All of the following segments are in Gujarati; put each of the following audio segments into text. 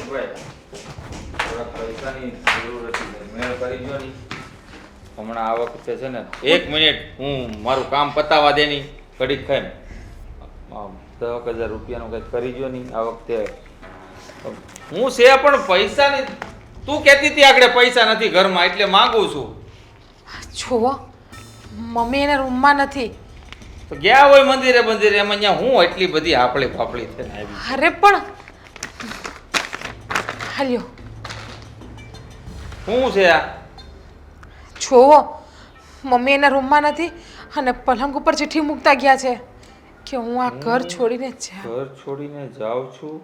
ભાઈ થોડા પૈસાની જરૂર હતી મેળ કરી જો ની હમણાં આ વખતે છે ને 1 મિનિટ હું મારું કામ પતાવા દેની ઘડીક ખાઈને 10,000 રૂપિયાનું કંઈક કરી જો ની આ વખતે હું છે પણ પૈસાની તું કહેતી હતી આગળ પૈસા નથી ઘરમાં એટલે માંગુ છું જુઓ મમ્મી એના રૂમમાં નથી તો ગયા હોય મંદિરે મંદિરે એમાં અહીંયા હું એટલી બધી આપળી ફાપળી થઈને આવી અરે પણ હાલ્યો શું છે આ જુઓ મમ્મી એના રૂમમાં નથી અને પલંગ ઉપર ચિઠ્ઠી મૂકતા ગયા છે કે હું આ ઘર છોડીને ઘર છોડીને જાઉં છું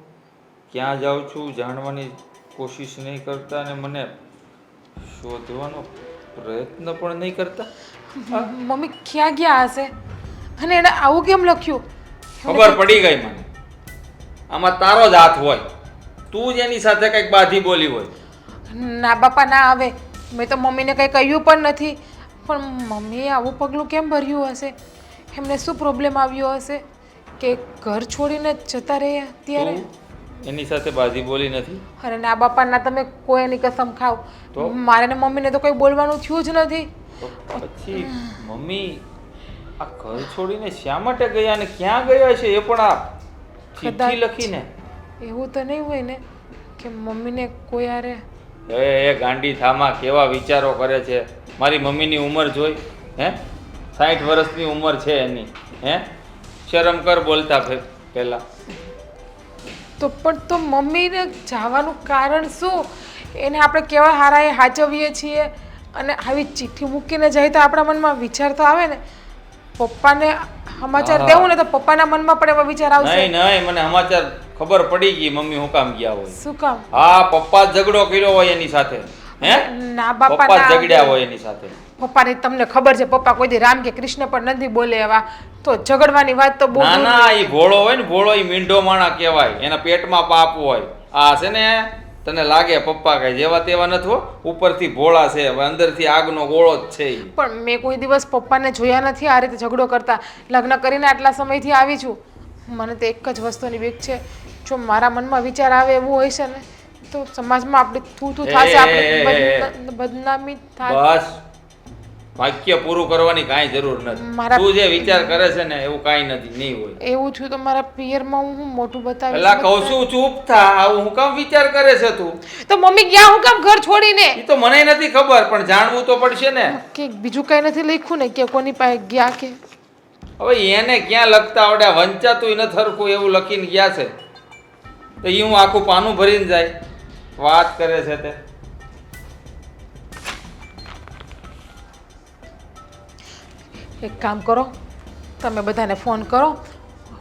ક્યાં જાઉં છું જાણવાની કોશિશ નહીં કરતા અને મને શોધવાનો પ્રયત્ન પણ નહીં કરતા મમ્મી ક્યાં ગયા હશે અને એને આવું કેમ લખ્યું ખબર પડી ગઈ મને આમાં તારો જ હાથ હોય તું જ એની સાથે કંઈક બાધી બોલી હોય ના બાપા ના આવે મેં તો મમ્મીને કંઈ કહ્યું પણ નથી પણ મમ્મીએ આવું પગલું કેમ ભર્યું હશે એમને શું પ્રોબ્લેમ આવ્યો હશે કે ઘર છોડીને જતા રહે અત્યારે એની સાથે બાધી બોલી નથી અરે ના બાપા ના તમે કોઈ એની કસમ ખાવ તો મારે ને મમ્મીને તો કોઈ બોલવાનું થયું જ નથી પછી મમ્મી આ ઘર છોડીને શા માટે ગયા અને ક્યાં ગયા છે એ પણ આ ચિઠ્ઠી લખીને એવું તો નહીં હોય ને કે મમ્મીને કોઈ આરે એ ગાંડી થામા કેવા વિચારો કરે છે મારી મમ્મીની ઉંમર જોઈ હે 60 વર્ષની ઉંમર છે એની હે શરમ કર બોલતા પહેલા તો પણ તો મમ્મીને જવાનું કારણ શું એને આપણે કેવા હારાએ હાચવીએ છીએ અને આવી ચિઠ્ઠી મૂકીને જાય તો આપણા મનમાં વિચાર તો આવે ને પપ્પાને સમાચાર દેવું ને તો પપ્પાના મનમાં પણ એવા વિચાર આવશે નહીં મને સમાચાર ખબર પડી ગઈ મમ્મી હું કામ ગયા હોય શું કામ હા પપ્પા ઝઘડો કર્યો હોય એની સાથે હે ના બાપા પપ્પા ઝઘડ્યા હોય એની સાથે પપ્પાને તમને ખબર છે પપ્પા કોઈ દી રામ કે કૃષ્ણ પણ નથી બોલે એવા તો ઝઘડવાની વાત તો બહુ ના ના એ ભોળો હોય ને ભોળો એ મીંઢો માણા કહેવાય એના પેટમાં પાપ હોય આ છે ને તને લાગે પપ્પા કઈ જેવા તેવા નથી હો ઉપરથી ભોળા છે અંદરથી આગનો ગોળો જ છે પણ મેં કોઈ દિવસ પપ્પાને જોયા નથી આ રીતે ઝઘડો કરતા લગ્ન કરીને આટલા સમયથી આવી છું મને તો એક જ વસ્તુની બીક છે જો મારા મનમાં વિચાર આવે એવું હોય છે ને તો સમાજમાં આપણે થૂ થશે આપણે બદનામી થાય બસ વાક્ય પૂરું કરવાની કાંઈ જરૂર નથી તું જે વિચાર કરે છે ને એવું કાંઈ નથી નહીં હોય એવું થયું તો મારા પિયરમાં હું મોટું બતાવીશ એલા કહું છું ચૂપ થા આવું હું કામ વિચાર કરે છે તું તો મમ્મી ગયા હું કામ ઘર છોડીને એ તો મને નથી ખબર પણ જાણવું તો પડશે ને કે બીજું કઈ નથી લખ્યું ને કે કોની પાસે ગયા કે હવે એને ક્યાં લખતા આવડે વંચાતું નથી હરખું એવું લખીને ગયા છે તો એ હું આખું પાનું ભરીને જાય વાત કરે છે તે એક કામ કરો તમે બધાને ફોન કરો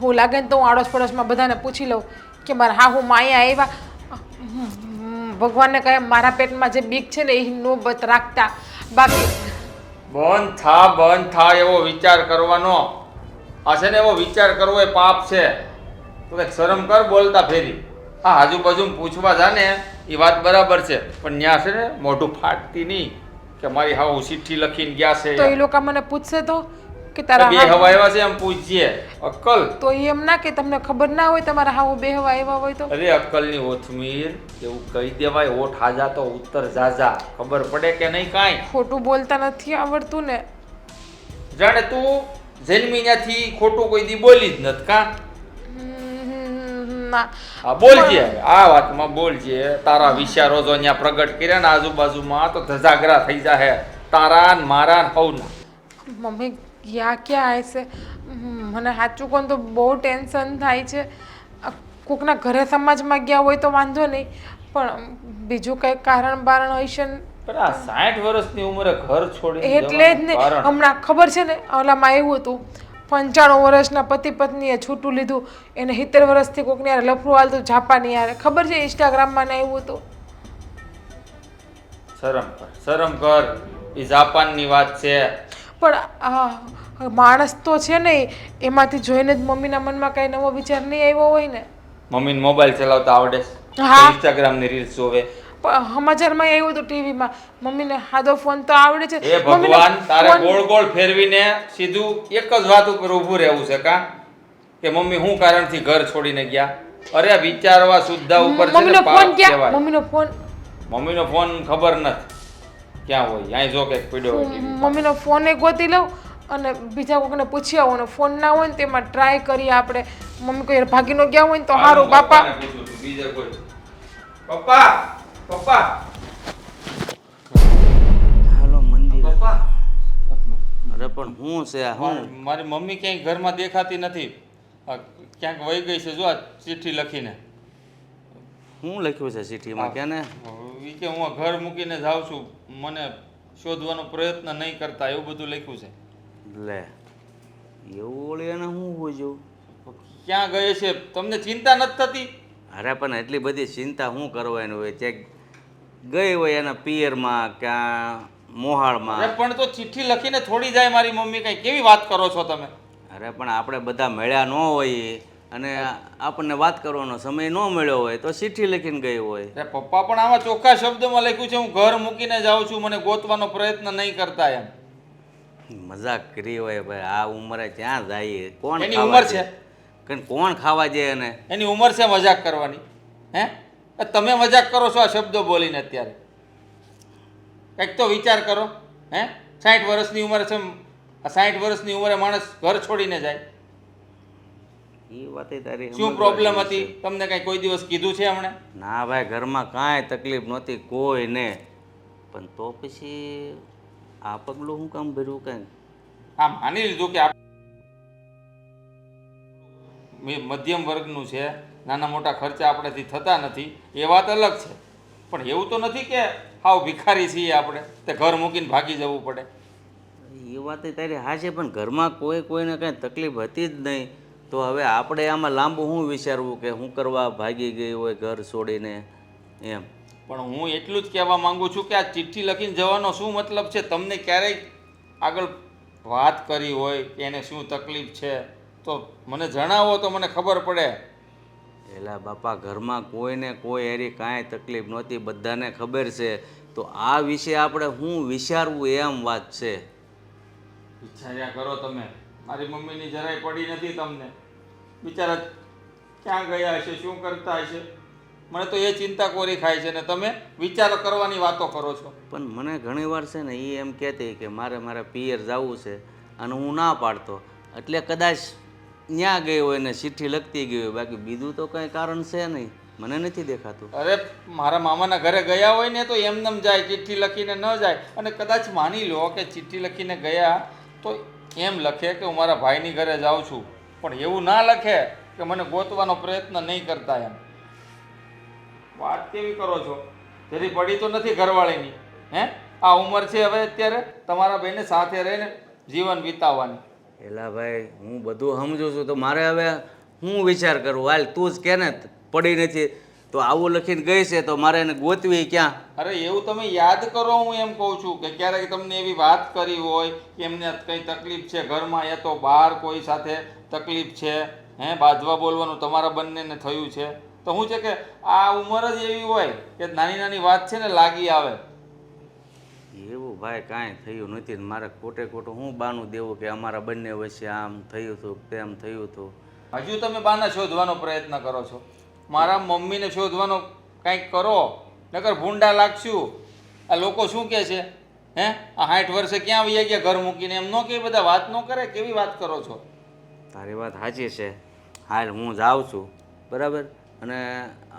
હું લાગે ને તો હું આડોશ પડોશમાં બધાને પૂછી લઉં કે મારા હા હું અહીંયા આવ્યા ભગવાનને કહે મારા પેટમાં જે બીક છે ને એ નોબત રાખતા બાકી બંધ થા એવો વિચાર કરવાનો આ છે ને એવો વિચાર કરવો એ પાપ છે તો કંઈક શરમ કર બોલતા ફેરી હા આજુબાજુ પૂછવા જા ને એ વાત બરાબર છે પણ ત્યાં છે ને મોઢું ફાટતી નહીં કે મારી હા ચિઠ્ઠી લખીને ગયા છે તો એ લોકો મને પૂછશે તો કે તારા બે હવા આવ્યા છે એમ પૂછીએ અક્કલ તો એમ ના કે તમને ખબર ના હોય તમારા હાવ બે હવા આવ્યા હોય તો અરે અક્કલની ઓથમીર એવું કહી દેવાય ઓઠ હાજા તો ઉત્તર જાજા ખબર પડે કે નહીં કાંઈ ખોટું બોલતા નથી આવડતું ને જાણે તું જન્મીન્યાથી ખોટું કોઈ દી બોલી જ નથી કા ના હા બોલજે આ વાતમાં બોલજે તારા વિચારો જો અહીંયા પ્રગટ કર્યા ને આજુબાજુમાં તો ધજાગરા થઈ જાય તારા ને મારા ને હવના મમ્મી ગયા ક્યાં હશે મને સાચું કોણ તો બહુ ટેન્શન થાય છે કોકના ઘરે સમાજમાં ગયા હોય તો વાંધો નહીં પણ બીજું કંઈ કારણ બારણ હશે ને પણ આ 60 વર્ષની ઉંમરે ઘર છોડી એટલે જ ને હમણાં ખબર છે ને ઓલામાં એવું હતું 95 વર્ષના પતિ પત્નીએ છૂટું લીધું એને 70 વર્ષથી કોકની યાર લફરું હાલતું જાપાની યાર ખબર છે ઇન્સ્ટાગ્રામમાં ને એવું હતું શરમ કર એ જાપાનની વાત છે પણ માણસ તો છે ને એમાંથી જોઈને જ મમ્મીના મનમાં કઈ નવો વિચાર નહીં આવ્યો હોય ને મમ્મીને મોબાઈલ ચલાવતા આવડે હા ઇન્સ્ટાગ્રામની રીલ્સ જોવે સમાચારમાં એવું હતું ટીવીમાં મમ્મીને હાદો ફોન તો આવડે છે એ ભગવાન તારે ગોળ ગોળ ફેરવીને સીધું એક જ વાત ઉપર ઊભું રહેવું છે કા કે મમ્મી હું કારણથી ઘર છોડીને ગયા અરે વિચારવા સુદ્ધા ઉપર છે ને મમ્મીનો પાપ ફોન ક્યાં? કહેવાય. મમ્મીનો ફોન મમ્મીનો ફોન ખબર નથી ક્યાં હોય. અહીં જો કે પડ્યો હોય TV. મમ્મીનો ફોન એક ગોતી લઉં અને બીજા કોઈને પૂછી આવું અને ફોન ના હોય ને તેમાં ટ્રાય કરીએ આપણે. મમ્મી કોઈ ભાગી ન ગયા હોય ને તો સારું. બાપા પપ્પાને પૂછું છું, બીજે કોઈ. પપ્પા પપ્પા હાલો મંદિર. પપ્પા અરે પણ હું છે આ હું મારી મમ્મી ક્યાંય ઘરમાં દેખાતી નથી. ક્યાંક વહી ગઈ છે જો આ ચિઠ્ઠી લખીને. શું લખ્યું છે ચિઠ્ઠીમાં કે ને ઈ કે હું આ ઘર મૂકીને જાઉં છું, મને શોધવાનો પ્રયત્ન નહીં કરતા, એવું બધું લખ્યું છે. લે એવું ઓળી એને હું પૂછ્યું. ક્યાં ગયે છે તમને ચિંતા નથી થતી? અરે પણ એટલી બધી ચિંતા શું કરવાની હોય ચેક ગઈ હોય એના પિયરમાં કે મોહાળમાં. અરે પણ તો ચિઠ્ઠી લખીને થોડી જાય મારી મમ્મી, કઈ કેવી વાત કરો છો તમે? અરે પણ આપણે બધા મળ્યા ન હોઈએ અને આપણને વાત કરવાનો સમય ન મળ્યો હોય તો ચિઠ્ઠી લખીને ગઈ હોય. અરે પપ્પા પણ આમાં ચોખ્ખા શબ્દોમાં લખ્યું છે હું ઘર મૂકીને જાઉં છું, મને ગોતવાનો પ્રયત્ન નહીં કરતા એમ. મજાક કરી હોય ભાઈ, આ ઉંમરે ક્યાં જાય? કોણ એની ખાવા ઉંમર છે? જાય? કોણ ખાવા જાય એને? એની ઉંમર છે મજાક કરવાની? હે તમે મજાક કરો છો આ શબ્દો બોલીને અત્યારે? કંઈક તો વિચાર કરો. હે 60 વર્ષની ઉંમર છે, આ 60 વર્ષની ઉંમરે માણસ ઘર છોડીને જાય. એ વાતે તારી શું પ્રોબ્લેમ હતી તમને? કઈ કોઈ દિવસ કીધું છે હમણે? ના ભાઈ, ઘરમાં કાંઈ તકલીફ નહોતી કોઈને, પણ તો પછી આ પગલું હું કામ ભર્યું કાંઈ? હા માની લીધું કે મધ્યમ વર્ગનું છે, નાના મોટા ખર્ચા આપણાથી થતા નથી, એ વાત અલગ છે. પણ એવું તો નથી કે હાવ ભિખારી છીએ આપણે તે ઘર મૂકીને ભાગી જવું પડે. એ વાત તારી હા છે, પણ ઘરમાં કોઈને કાંઈ તકલીફ હતી જ નહીં, તો હવે આપણે આમાં લાંબુ શું વિચારવું કે હું કરવા ભાગી ગઈ હોય ઘર છોડીને એમ. પણ હું એટલું જ કહેવા માંગુ છું કે આ ચિઠ્ઠી લખીને જવાનો શું મતલબ છે? તમને ક્યારેય આગળ વાત કરી હોય કે એને શું તકલીફ છે તો મને જણાવો તો મને ખબર પડે. એલા બાપા, ઘરમાં કોઈને કોઈ એરી કાંઈ તકલીફ નહોતી, બધાને ખબર છે, તો આ વિશે આપણે શું વિચારવું એમ વાત છે. વિચાર્યા કરો તમે. મારી મમ્મીની જરાય પડી નથી તમને. બિચારા ક્યાં ગયા હશે, શું કરતા હશે, મને તો એ ચિંતા કોરી ખાય છે ને તમે વિચારો કરવાની વાતો કરો છો. પણ મને ઘણી વાર છે ને એ એમ કહેતી કે મારે પિયર જવું છે અને હું ના પાડતો, એટલે કદાચ ત્યાં ગઈ હોય ને ચિઠ્ઠી લખતી ગઈ હોય, બાકી બીજું તો કંઈ કારણ છે નહીં, મને નથી દેખાતું. અરે મારા મામાના ઘરે ગયા હોય ને તો એમનેમ જાય, ચિઠ્ઠી લખીને ન જાય. અને કદાચ માની લો કે ચિઠ્ઠી લખીને ગયા તો એમ લખે કે હું મારા ભાઈની ઘરે જાઉં છું, પણ એવું ના લખે કે મને ગોતવાનો પ્રયત્ન નહીં કરતા એમ. વાત કેવી કરો છો? જરી પડી તો નથી ઘરવાળીની? હે આ ઉંમર છે હવે અત્યારે તમારા બેને સાથે રહીને જીવન વિતાવવાની. એલા ભાઈ, હું બધું સમજુ છું, તો મારે હવે હું વિચાર કરું? હાલ તું જ કે ને, પડી નથી તો આવું લખીને ગઈ છે તો મારે એને ગોતવી ક્યાં? અરે એવું તમે યાદ કરો, હું એમ કહું છું કે ક્યારેક તમને એવી વાત કરી હોય કે એમને કંઈ તકલીફ છે ઘરમાં, યા તો બહાર કોઈ સાથે તકલીફ છે, હે બાજવા બોલવાનું તમારા બંનેને થયું છે, તો શું છે કે આ ઉંમર જ એવી હોય કે નાની નાની વાત છે ને લાગી આવે. એવું ભાઈ કાંઈ થયું નથી, મારે ખોટું હું બાનું દેવું કે અમારા બંને વચ્ચે આમ થયું હતું તેમ થયું હતું. હજુ તમે બાના શોધવાનો પ્રયત્ન કરો છો. મારા મમ્મીને શોધવાનો કંઈક કરો, નકર ભૂંડા લાગશું. આ લોકો શું કહે છે? હે આ 60 વર્ષે ક્યાં વહી ગયા ઘર મૂકીને? એમ ન કે બધા વાત ન કરે. કેવી વાત કરો છો? તારી વાત સાચી છે. હાલ હું જાઉં છું બરાબર, અને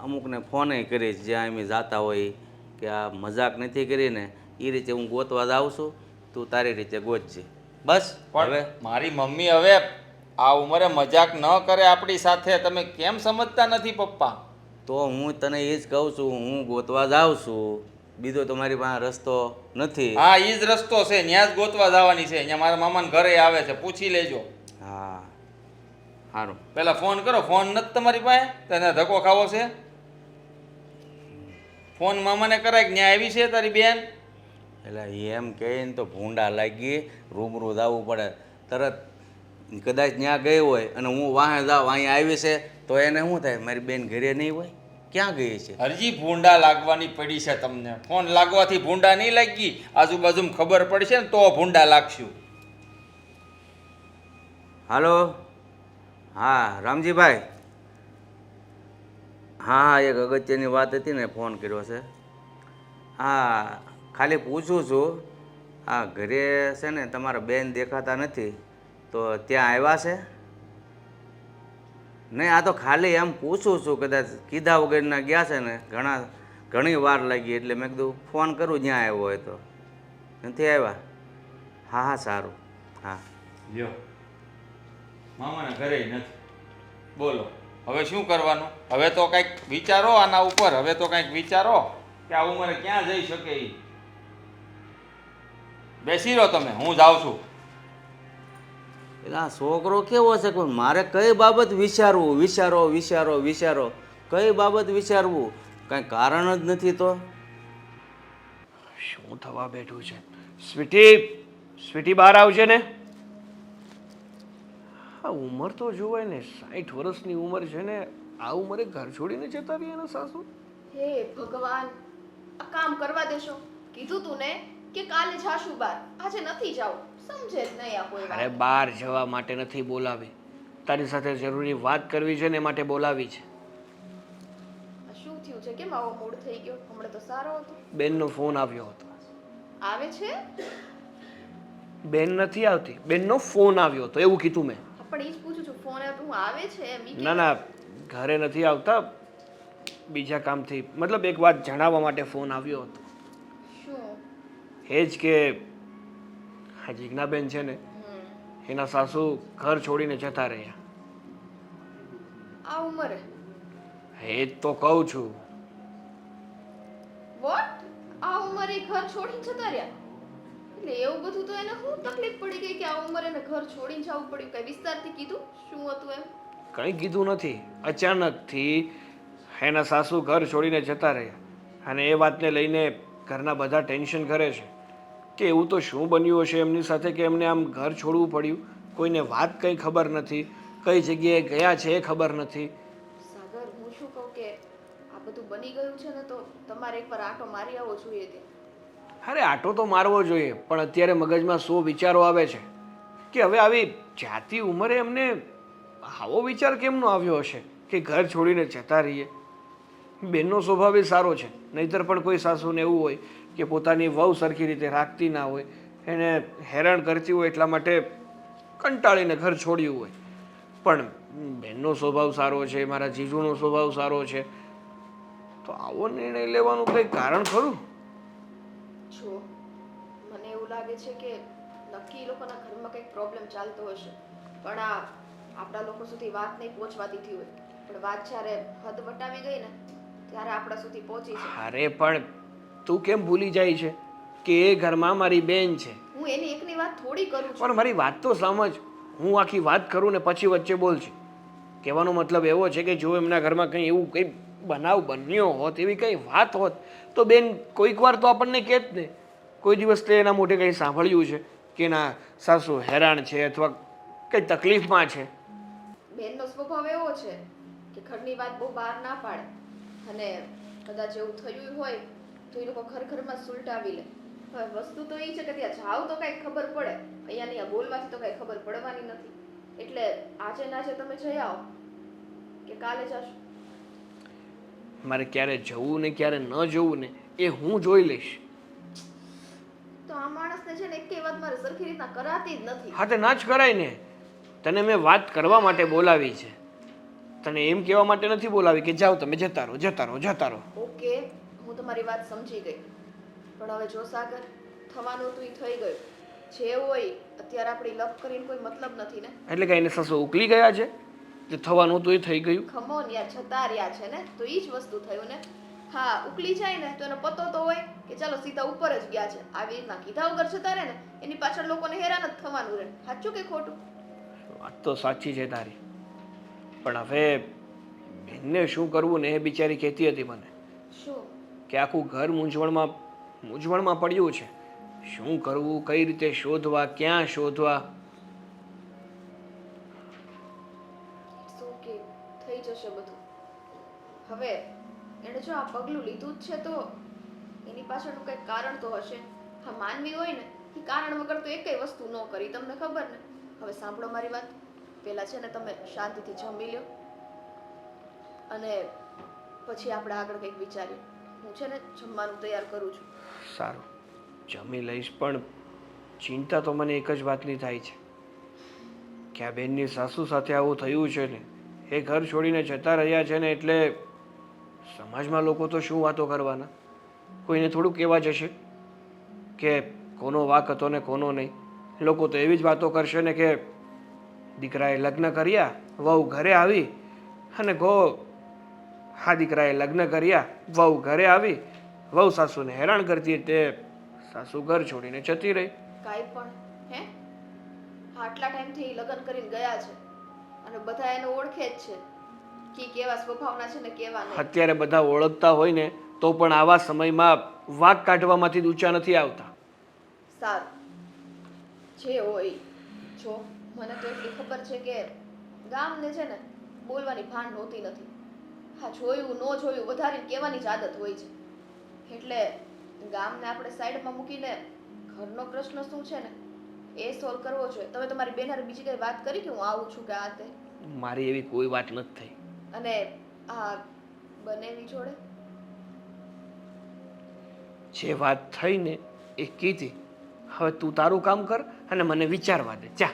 અમુકને ફોને કરીશ જ્યાં અમે જાતા હોય કે આ મજાક નથી કરીને એ રીતે હું ગોતવા જાઉં છું, તું તારી રીતે ગોતજે બસ. પણ હવે મારી મમ્મી હવે આ ઉંમરે મજાક ન કરે આપણી સાથે. તમે કેમ સમજતા નથી પપ્પા? તો હું તને એ જ કહું છું, હું ગોતવા જાઉં છું, બીજો તો મારી પાસે રસ્તો નથી. હા એ જ રસ્તો છે, ત્યાં જ ગોતવા જવાની છે. અહીંયા મારા મામાને ઘરે આવે છે, પૂછી લેજો. હા સારું. પેલા ફોન કરો. ફોન નથી તમારી પાસે? તને ધક્કો ખાવો છે? ફોન મામાને કરાય કે ત્યાં આવી છે તારી બેન? એટલે એમ કહીને તો ભૂંડા લાગી, રૂબરૂ જવું પડે. તરત કદાચ ત્યાં ગઈ હોય અને હું વાહે જાઉં અહીંયા આવી છે તો એને શું થાય? મારી બેન ઘરે નહીં હોય, ક્યાં ગઈ છે? હરજી ભૂંડા લાગવાની પડી છે તમને. ફોન લાગવાથી ભૂંડા નહીં લાગી, આજુબાજુ ખબર પડશે ને તો ભૂંડા લાગશું. હાલો, હા રામજીભાઈ, હા એક અગત્યની વાત હતી ને ફોન કર્યો છે. હા ખાલી પૂછું છું, આ ઘરે છે ને તમારા બેન દેખાતા નથી, તો ત્યાં આવ્યા છે? નહીં, આ તો ખાલી એમ પૂછું છું, કદાચ કીધા વગરના ગયા છે ને, ઘણી વાર લાગી એટલે મેં કીધું ફોન કરું જ્યાં આવ્યો હોય તો. નથી આવ્યા? હા હા સારું. હા લ્યો, મામાના ઘરે નથી. બોલો હવે શું કરવાનું? હવે તો કંઈક વિચારો આના ઉપર. હવે તો કંઈક વિચારો કે આ ઉંમરે ક્યાં જઈ શકે એ. બેસી રહો તમે, હું જાઉં છું. એટલે આ છોકરો કેવો છે કે મારે કઈ બાબત વિચારવું, વિચારો કઈ બાબત વિચારવું, કાંઈ કારણ જ નથી તો. શું થવા બેઠું છે? સ્વીટી બહાર આવશે ને. આ ઉંમર તો જોવાય ને, 60 વર્ષની ઉંમર છે ને, આ ઉંમરે ઘર છોડીને જતા રહી એના સાસુ. હે ભગવાન, આ કામ કરવા દેશો. કીધું તું ને કે કાલે જાશું બાર, આજે નથી જાવ. સમજે જ નહીં આ કોઈ અરે વાત. બહાર જવા માટે નથી બોલાવી, તારી સાથે જરૂરી વાત કરવી છે ને એ માટે બોલાવી છે. આ શું થયું છે? કેમ આવો મૂડ થઈ ગયો? હમણાં તો સારો હતો. બેનનો ફોન આવ્યો હતો. આવે છે? બેન નથી આવતી, બેનનો ફોન આવ્યો હતો એવું કીધું મેં. હા, પણ એ જ પૂછું છું, ફોન આવ્યો તો આવે છે એમ ઈ કે? ના ઘરે નથી આવતા, બીજા કામથી, મતલબ એક વાત જણાવવા માટે ફોન આવ્યો હતો. શું? એ જ કે આ જીજ્ઞાબેન છે ને, એના સાસુ ઘર છોડીને જતા રહ્યા. આ ઉંમરે? એ જ તો કહું છું. વોટ? આ ઉંમરે ઘર છોડીને જતા રહ્યા? એટલે એવું બધું તો એને શું તકલીફ પડી ગઈ કે આ ઉંમરે એને ઘર છોડીને જવું પડ્યું? કઈ વિસ્તારથી કીધું શું હતું એમ? કંઈ કીધું નથી, અચાનકથી એના સાસુ ઘર છોડીને જતા રહ્યા. અને એ વાતને લઈને ઘરના બધા ટેન્શન કરે છે કે એવું તો શું બન્યું હશે એમની સાથે કે એમને આમ ઘર છોડવું પડ્યું. કોઈને વાત કંઈ ખબર નથી, કઈ જગ્યાએ ગયા છે એ ખબર નથી. સાગર, હું શું કહું કે આ બધું બની ગયું છે ને, તો તમારે એકવાર આંટો મારી આવવો જોઈએ ત્યાં. અરે આટો તો મારવો જોઈએ, પણ અત્યારે મગજમાં 100 વિચારો આવે છે કે હવે આવી જાતિ ઉંમરે એમને આવો વિચાર કેમનો આવ્યો હશે કે ઘર છોડીને જતા રહીએ. બેનનો સ્વભાવ એ સારો છે, નહીંતર પણ કોઈ સાસુને એવું હોય કે પોતાની વહુ સરખી રીતે રાખતી ના હોય, એને હેરાન કરતી હોય, એટલા માટે કંટાળીને ઘર છોડ્યું હોય. પણ બેનનો સ્વભાવ સારો છે, મારા જીજુનો સ્વભાવ સારો છે, તો આવો નિર્ણય લેવાનું કંઈ કારણ ખરું? જો મને એવું લાગે છે કે નક્કી એ લોકોના ઘરમાં કંઈક પ્રોબ્લેમ ચાલતો હશે, પણ આ આપણા લોકો સુધી વાત નહીં પહોંચવા દીધી હોય. પણ વાત જ્યારે હદ વટાવી ગઈ ને, ત્યારે આપણા સુધી પહોંચી છે. અરે પણ તું કેમ ભૂલી જાય છે કે એ ઘરમાં મારી બેન છે? હું એની એકની વાત થોડી કરું છું. પણ મારી વાત તો સમજ. હું આખી વાત કરું ને પછી વચ્ચે બોલ છે. કહેવાનો મતલબ એવો છે કે જો એમના ઘરમાં કંઈ એવું કંઈ બનાવ બન્યો હોત, એવી કંઈ વાત હોત, તો બેન કોઈક વાર તો આપણને કહે જ ને. કોઈ દિવસ તે એના મોઢે કંઈ સાંભળ્યું છે કે એના સાસુ હેરાન છે અથવા કંઈ તકલીફમાં છે? બેનનો સ્વભાવ એવો છે કે ઘરની વાત બહુ બહાર ના પાડે, અને કદાચ એવું થયું હોય તો એ લોકો ઘરમાં સુલટાવી લે. હવે વસ્તુ તો એ છે કે ત્યાં જાવ તો કાંઈ ખબર પડે, અહીંયા ને અહીંયા બોલવાથી તો કાંઈ ખબર પડવાની નથી. એટલે આજે ના આજે તમે જઈ આવો કે કાલે જશો? મારે ક્યારે જવું ને ક્યારે ન જવું ને એ હું જોઈ લઈશ. તો આ માણસને છે ને એકેય વાત મારે સરખી રીતના કરાતી જ નથી. હા તે ના જ કરાય ને. તને મેં વાત કરવા માટે બોલાવી છે, તને એમ કહેવા માટે નથી બોલાવી કે જાઓ તમે જતા રહો. ઓકે, હું તમારી વાત સમજી ગઈ, પણ હવે જો સાગર, થવાનું તો એ થઈ ગયું. જે હોય અત્યારે આપણી લપ કરીને કોઈ મતલબ નથી ને. એટલે કે એને સાસુ ઉકલી ગયા છે, જે થવાનું તો એ થઈ ગયું. ખમોન યાર, જતા રહ્યા છે ને, તો એ જ વસ્તુ થયું ને. હા, ઉકલી જાય ને તો એનો પતો તો હોય કે ચાલો સીધા ઉપર જ ગયા છે. આવી રીતના કીધા વગર જતા રહે ને, એની પાછળ લોકોને હેરાન જ થવાનું રહે. સાચું કે ખોટું? વાત તો સાચી છે તારી, પણ હવે બેનને શું કરવું ને એ બિચારી કહેતી હતી મને શું? કે આખું ઘર મૂંઝવણમાં પડ્યું છે. શું કરવું, કઈ રીતે શોધવા, ક્યાં શોધવા. શું કે થઈ જશે બધું. હવે એણે જો આ પગલું લીધું જ છે તો એની પાછળનું કંઈક કારણ તો હશે. હા, માનવી હોય ને એ કારણ વગર તો એકેય વસ્તુ ન કરી, તમને ખબર ને. હવે સાંભળો મારી વાત. પહેલા છે ને તમે શાંતિથી જમી લો, અને પછી આપણે આગળ કંઈક વિચારીએ. હું છે ને જમવાનું તૈયાર કરું છું. સારું, જમી લઈશ, પણ ચિંતા તો મને એક જ વાતની થાય છે કે આ બેનની સાસુ સાથે આવું થયું છે ને, એ ઘર છોડીને જતા રહ્યા છે ને, એટલે સમાજમાં લોકો તો શું વાતો કરવાના? કોઈને થોડું કહેવા જશે કે કોનો વાંક હતો ને કોનો નહીં. લોકો તો એવી જ વાતો કરશે ને કે દીકરાએ લગ્ન કર્યા, વહુ ઘરે આવી, અને હા દીકરાએ લગ્ન કર્યા, વહુ ઘરે આવી, વહુ સાસુને હેરાન કરતી, તે સાસુ ઘર છોડીને જતી રહી. કાંઈ પણ હે આટલા ટાઈમથી લગ્ન કરીને ગયા છે અને બધા એને ઓળખે જ છે કે કેવા સ્વભાવના છે ને કેવા નહીં. અત્યારે બધા ઓળખતા હોય ને તો પણ આવા સમયમાં વાંક કાઢવામાંથી ઊંચા નથી આવતા. સારું, જે હોય જો મને તો એટલી ખબર છે કે ગામને છે ને બોલવાની ભાન નહોતી નથી. હા, જોયું ન જોયું વધારીને કહેવાની જ આદત હોય છે. એટલે ગામને આપણે સાઈડમાં મૂકીને ઘરનો પ્રશ્ન શું છે ને એ સોલ્વ કરવો જોઈએ. તમે તમારી બેન હારે બીજી કઈ વાત કરી કે હું આવું છું કે આ તે? મારી એવી કોઈ વાત નથી થઈ. અને આ બંનેની જોડે જે વાત થઈ ને એ કીધી. હવે તું તારું કામ કર અને મને વિચારવા દે. જા.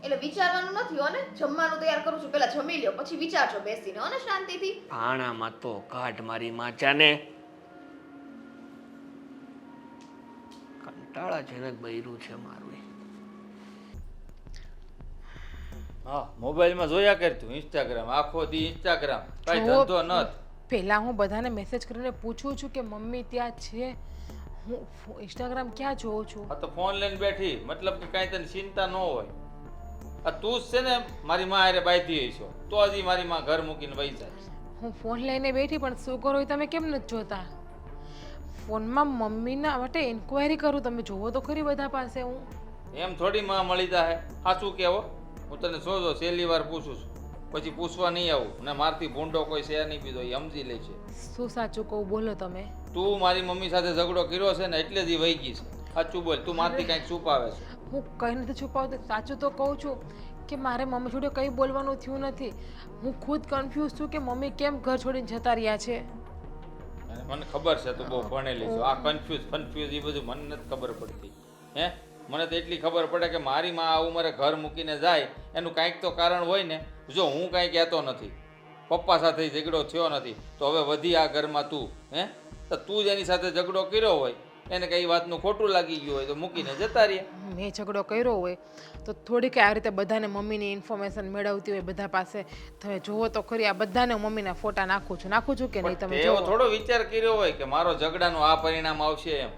એટલે વિચારવાનું નથી હો ને, જમવાનું તૈયાર કરું છું, પહેલા જમી લ્યો પછી વિચારજો બેસીને હો ને શાંતિથી. ભાણામાં તો કાઢ મારી માચાને. કંટાળાજનક બૈરું છે મારું. હા, મોબાઈલમાં જોયા કરતું ઇન્સ્ટાગ્રામ, આખો દી ઇન્સ્ટાગ્રામ, કઈ જુઓ, ધંધો નથ. પહેલા હું બધાને મેસેજ કરીને પૂછું છું કે મમ્મી ત્યાં છે. હું ઇન્સ્ટાગ્રામ ક્યાં જોઉં છું? આ તો ફોન લઈને બેઠી, મતલબ કે કાંઈ તને ચિંતા ન હોય. આ તું જ છે ને મારી માં હારે બાંધી હશો તો હજી મારી માં ઘર મૂકીને વહી જાય. હું ફોન લઈને બેઠી, પણ શું કરો એ તમે કેમ નથી જોતા? ફોનમાં મમ્મીના માટે ઇન્ક્વાયરી કરું, તમે જોવો તો ખરી બધા પાસે. હું એમ થોડી માં મળી જાય. સાચું કેવો, હું તને સોજો છેલ્લી વાર પૂછું છું, પછી પૂછવા નહીં આવું. ને મારથી ભૂંડો કોઈ શેર નહીં પીધો એ સમજી લે છે. શું સાચું કહું બોલો તમે? તું મારી મમ્મી સાથે ઝઘડો કર્યો છે ને એટલે જ ઈ વહી ગઈ છે. સાચું બોલ, તું મારથી કાંઈક છુપાવે છે. હું કંઈ નથી છુપાવતી, સાચું તો કહું છું કે મારે મમ્મી જોડે કંઈ બોલવાનું થયું નથી. હું ખુદ કન્ફ્યુઝ છું કે મમ્મી કેમ ઘર છોડીને જતા રહ્યા છે. અને મને ખબર છે તું બહુ ભણેલી છો. આ કન્ફ્યુઝ એ બધું મને નથી ખબર પડતી. હે, મને તો એટલી ખબર પડે કે મારી માં આ ઉંમરે ઘર મૂકીને જાય એનું કાંઈક તો કારણ હોય ને. જો હું કાંઈ કહેતો નથી, પપ્પા સાથે ઝઘડો થયો નથી, તો હવે વધી આ ઘરમાં તું. હે, તો તું જ એની સાથે ઝઘડો કર્યો હોય, એને કઈ વાતનું ખોટું લાગી ગયું હોય તો મૂકીને જતા રહ્યા. મેં ઝઘડો કર્યો હોય તો થોડીક આ રીતે બધાને મમ્મીની ઇન્ફોર્મેશન મેળવતી હોય બધા પાસે. તમે જુઓ તો ખરી, આ બધાને હું મમ્મીના ફોટા નાખું છું કે નહીં? તમે એવો જુઓ. થોડો વિચાર કર્યો હોય કે મારો ઝઘડાનો આ પરિણામ આવશે એમ.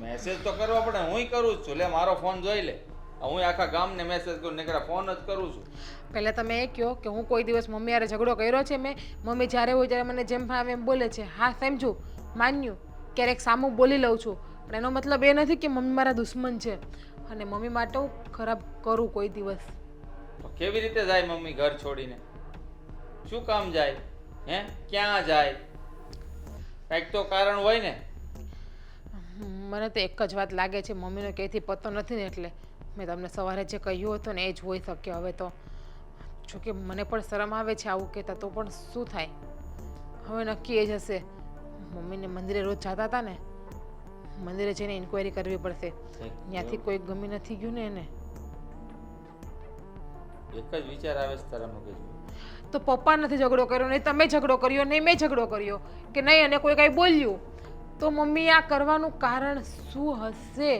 મેસેજ તો કરવા પડે, હું કરું જ છું. લે મારો ફોન જોઈ લે, હું આખા ગામને મેસેજ કરું, નીકળ્યા ફોન જ કરું છું. પહેલાં તમે એ કહો કે હું કોઈ દિવસ મમ્મી હારે ઝઘડો કર્યો છે મેં? મમ્મી જ્યારે હોય ત્યારે મને જેમ ભાવે એમ બોલે છે. હા, સમજું, માન્યું, ક્યારેક સામું બોલી લઉં છું, પણ એનો મતલબ એ નથી કે મમ્મી મારા દુશ્મન છે અને મમ્મી માટે હું ખરાબ કરું કોઈ દિવસ. તો કેવી રીતે જાય મમ્મી ઘર છોડીને? શું કામ જાય? હે, ક્યાં જાય? કંઈક તો કારણ હોય ને. મને તો એક જ વાત લાગે છે, મમ્મીનો ક્યાંયથી પતો નથી ને, એટલે મેં તમને સવારે જે કહ્યું હતું ને એ જ હોઈ શકે હવે તો. જોકે મને પણ શરમ આવે છે આવું કહેતા, તો પણ શું થાય, હવે નક્કી એ જ હશે. મમ્મીને મંદિરે રોજ જતા હતા ને, મંદિરે જઈને ઇન્ક્વાયરી કરવી પડશે. ત્યાંથી કોઈ ગમી નથી ગયું ને એને. એક જ વિચાર આવે છે તારા મગજમાં. તો પપ્પા નથી ઝઘડો કર્યો, નહીં તમે ઝઘડો કર્યો, નહીં મેં ઝઘડો કર્યો, કે નહીં અને કોઈ કાંઈ બોલ્યું, તો મમ્મી આ કરવાનું કારણ શું હશે?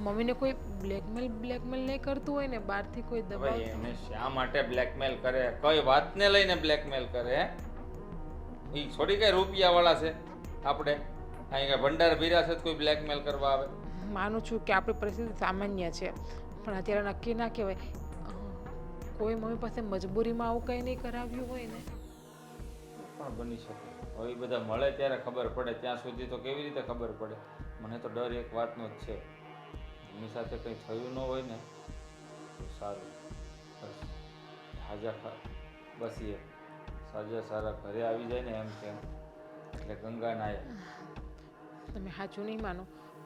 મમ્મીને કોઈ બ્લેકમેલ નહીં કરતું હોય ને બહારથી કોઈ દબાવ? ભાઈ એને શા માટે બ્લેકમેલ કરે? કઈ વાતને લઈને બ્લેકમેલ કરે? એ થોડી કઈ રૂપિયા વાળા છે આપણે? અહીં કઈ ભંડાર ભીરા છે કોઈ બ્લેકમેલ કરવા આવે? માનું છું કે આપણી પરિસ્થિતિ સામાન્ય છે, પણ અત્યારે નક્કી ના કહેવાય. કોઈ મમ્મી પાસે મજબૂરીમાં આવું કંઈ નહીં કરાવ્યું હોય ને. પણ બની શકે. હવે બધા મળે ત્યારે ખબર પડે, ત્યાં સુધી તો કેવી રીતે ખબર પડે? મને તો ડર એક વાતનો જ છે, એની સાથે કંઈ થયું ન હોય ને તો સારું. બસ એ સાજા સારા ઘરે આવી જાય ને એમ કેમ, એટલે ગંગા નાય. તમે સાચું નહીં માનો,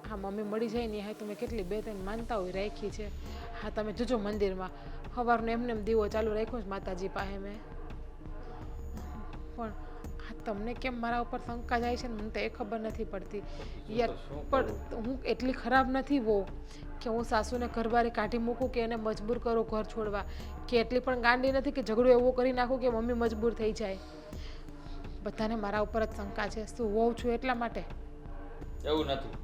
હા મમ્મી મળી જાય ને હા તમે કેટલી બે ત્રણ માનતા હોય રાખી છે. હા તમે જોજો મંદિરમાં સવારનો એમને એમ દીવો ચાલુ રાખ્યો છે માતાજી પાસે. મેં પણ આ તમને કેમ મારા ઉપર શંકા જાય છે ને મને તો એ ખબર નથી પડતી યાર. શું પણ હું એટલી ખરાબ નથી વહુ કે હું સાસુને ઘરબારી કાઢી મૂકું કે એને મજબૂર કરું ઘર છોડવા, કે એટલી પણ ગાંડી નથી કે ઝઘડો એવો કરી નાખું કે મમ્મી મજબૂર થઈ જાય. બધાને મારા ઉપર જ શંકા છે. શું વહુ છું એટલા માટે? એવું નથી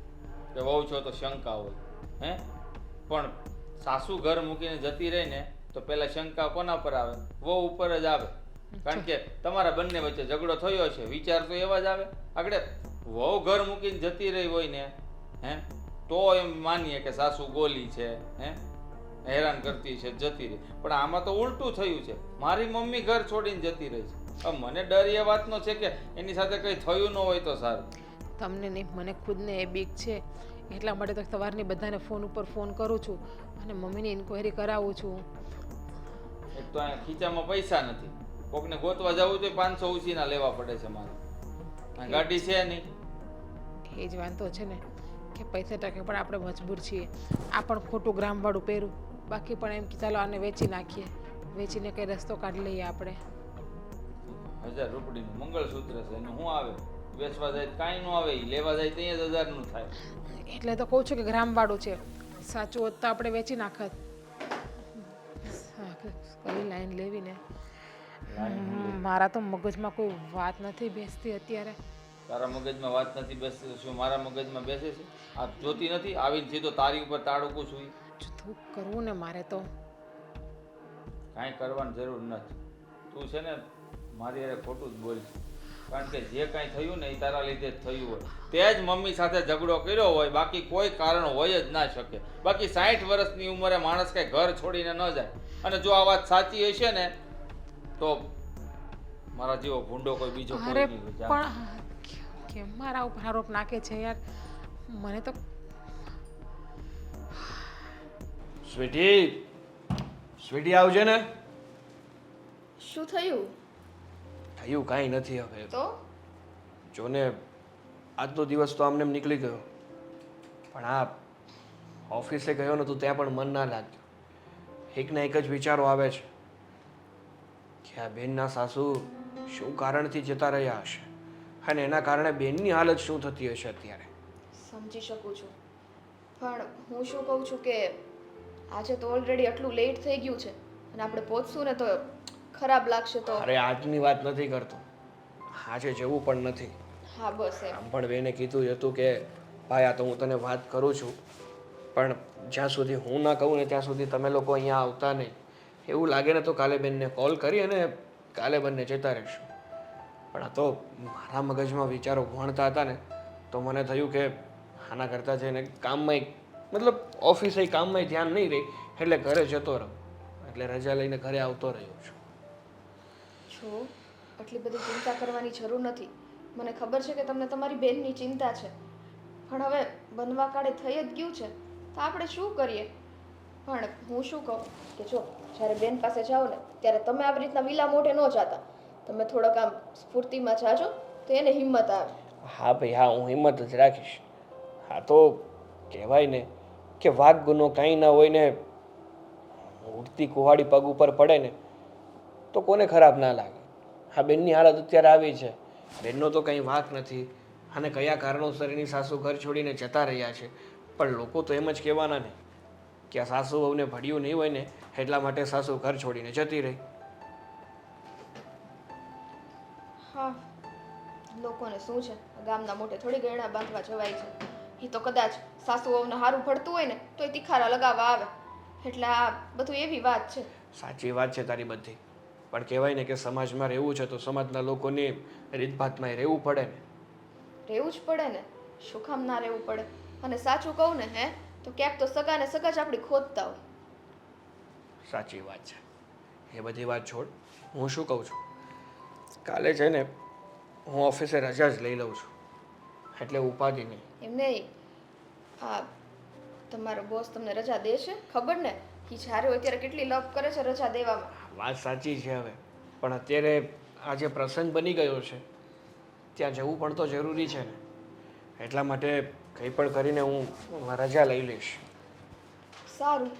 કે વહુ છો તો શંકા હોય, હે? પણ સાસુ ઘર મૂકીને જતી રહી ને તો પેલા શંકા કોના પર આવે? વહુ ઉપર જ આવે. કારણ કે તમારા બંને વચ્ચે ઝઘડો થયો છે, વિચાર તો એવા જ આવે. આગળ વહુ ઘર મૂકીને જતી રહી હોય ને, હે, તો એમ માનીએ કે સાસુ ગોલી છે, હે, હેરાન કરતી છે, જતી રહી. પણ આમાં તો ઉલટું થયું છે. મારી મમ્મી ઘર છોડીને જતી રહી છે. હવે મને ડર એ વાતનો છે કે એની સાથે કંઈ થયું ન હોય તો સારું. તમને નહીં, મને ખુદને એ બીક છે. એટલા માટે તો સવારની બધાને ફોન ઉપર ફોન કરું છું અને મમ્મીની ઇન્ક્વાયરી કરાવું છું. એક તો અહીંયા ખીચામાં પૈસા નથી, કોકને ગોતવા જવું તો 500 ઉછીના લેવા પડે છે મારે. આ ગાડી છે નહીં. એ જ વાંધો છે ને કે પૈસા ટકે પણ આપણે મજબૂર છીએ. આ પણ ખોટું ગ્રામવાળું પહેરું, બાકી પણ એમ કે ચાલો આને વેચી નાખીએ, વેચીને કંઈ રસ્તો કાઢી લઈએ આપણે. 1000 રૂપિયાનું મંગળસૂત્ર છે એનું શું આવે? વેચવા જાય કાંઈ ન આવે, ઈ લેવા જાય ત્યાં જ 1000નું થાય. એટલે તો કહું છું કે ગ્રામવાળું છે. સાચું હોત તો આપણે વેચી નાખત. કઈ લાઈન લેવી ને? મારા તો મગજમાં કોઈ વાત નથી બેસતી અત્યારે. તારા મગજમાં વાત નથી બેસતી, શું મારા મગજમાં બેસે છે? આ જોતી નથી આવીને સીધો તારી ઉપર તાળુકું છું. શું કરવું ને મારે તો? કાંઈ કરવાની જરૂર નથી. તું છે ને મારી હારે ખોટું જ બોલ છે. કારણ કે જે કાંઈ થયું ને એ તારા લીધે જ થયું હોય. તે જ મમ્મી સાથે ઝઘડો કર્યો હોય, બાકી કોઈ કારણ હોય જ ના શકે. બાકી 60 વર્ષની ઉંમરે માણસ કાંઈ ઘર છોડીને ન જાય. અને જો આ વાત સાચી હશે ને તો મારા જેવો ભૂંડો કોઈ બીજો કોઈ અરે નહીં હોય. પણ કેમ મારા ઉપર આરોપ નાખે છે યાર? મને તો સ્વીટી, સ્વીટી આવજે ને. શું થયું? થયું કાંઈ નથી. હવે તો જો ને આજનો દિવસ તો આમને એમ નીકળી ગયો, પણ આ ઓફિસે ગયો ને તો ત્યાં પણ મન ના લાગ્યું. એકના એક જ વિચારો આવે છે કે આ બેનના સાસુ શું કારણથી જતા રહ્યા હશે અને એના કારણે બેનની હાલત શું થતી હશે અત્યારે. સમજી શકું છું, પણ હું શું કહું છું કે આજે તો ઓલરેડી આટલું લેટ થઈ ગયું છે અને આપણે પહોંચશું ને તો ખરાબ લાગશે તો. અરે આજની વાત નથી કરતો, આજે જવું પણ નથી. હા બસ એમ. આમ પણ બેને કીધું જ હતું કે ભાઈ આ તો હું તને વાત કરું છું, પણ જ્યાં સુધી હું ના કહું ને ત્યાં સુધી તમે લોકો અહીંયા આવતા નહીં. એવું લાગે ને તો કાલે બેનને કોલ કરી અને કાલે બંને જતા રહીશું. પણ આ તો મારા મગજમાં વિચારો ભણતા હતા ને તો મને થયું કે આના કરતાં જઈને કામમાં મતલબ ઓફિસે કામમાં ધ્યાન નહીં રહી એટલે ઘરે જતો રહું. એટલે રજા લઈને ઘરે આવતો રહ્યો છું. છો આટલી બધી ચિંતા કરવાની જરૂર નથી. મને ખબર છે કે તમને તમારી બેનની ચિંતા છે, પણ હવે બનવા કાળે થઈ જ ગયું છે તો આપણે શું કરીએ? પણ હું શું કહું કે જો જ્યારે બેન પાસે જાઓ ને ત્યારે તમે આવી રીતના વિલા મોઢે ન જાતા. તમે થોડોક આમ સ્ફૂર્તિમાં જાજો તો એને હિંમત આવે. હા ભાઈ હા, હું હિંમત જ રાખીશ. હા તો કહેવાય ને કે વાઘ ગુનો કાંઈ ના હોય ને ઉડતી કુહાડી પગ ઉપર પડે ને તો કોને ખરાબ ના લાગે. હા બેનની હાલત અત્યારે આવી છે, બેનનો તો કંઈ વાંક નથી અને કયા કારણોસર એની સાસુ ઘર છોડીને જતા રહ્યા છે. પણ લોકો તો એમ જ કહેવાના ને કે આ સાસુ વહુને ભળ્યું નહીં હોય ને એટલા માટે સાસુ ઘર છોડીને જતી રહી. હા લોકોને શું છે, ગામના મોઢે થોડી ગયણા બાંધવા જવાય છે. એ તો કદાચ સાસુ વહુને સારું ભળતું હોય ને તો એ તીખારા લગાવવા આવે. એટલે આ બધું એવી વાત છે. સાચી વાત છે તારી બધી, પણ કહેવાય ને કે સમાજમાં રહેવું છે તો સમાજના લોકોની રીતભાતમાં રહેવું પડે ને. રહેવું જ પડે ને, શું કામ ના રહેવું પડે? અને સાચું કહું ને હે તો ક્યાંક તો સગા ને સગા જ આપણી ખોદતા હોય. સાચી વાત છે. એ બધી વાત છોડ, હું શું કહું છું, કાલે છે ને હું ઓફિસે રજા જ લઈ લઉં છું, એટલે ઉપાધિ નહીં. એમ નહીં, હા તમારો બોસ તમને રજા દે છે ખબર ને? કે જ્યારે હોય ત્યારે કેટલી લપ કરે છે રજા દેવામાં. વાત સાચી છે હવે, પણ અત્યારે આ જે પ્રસંગ બની ગયો છે ત્યાં જવું પણ તો જરૂરી છે ને. એટલા માટે કંઈ પણ કરીને હું રજા લઈ લઈશ. સારું.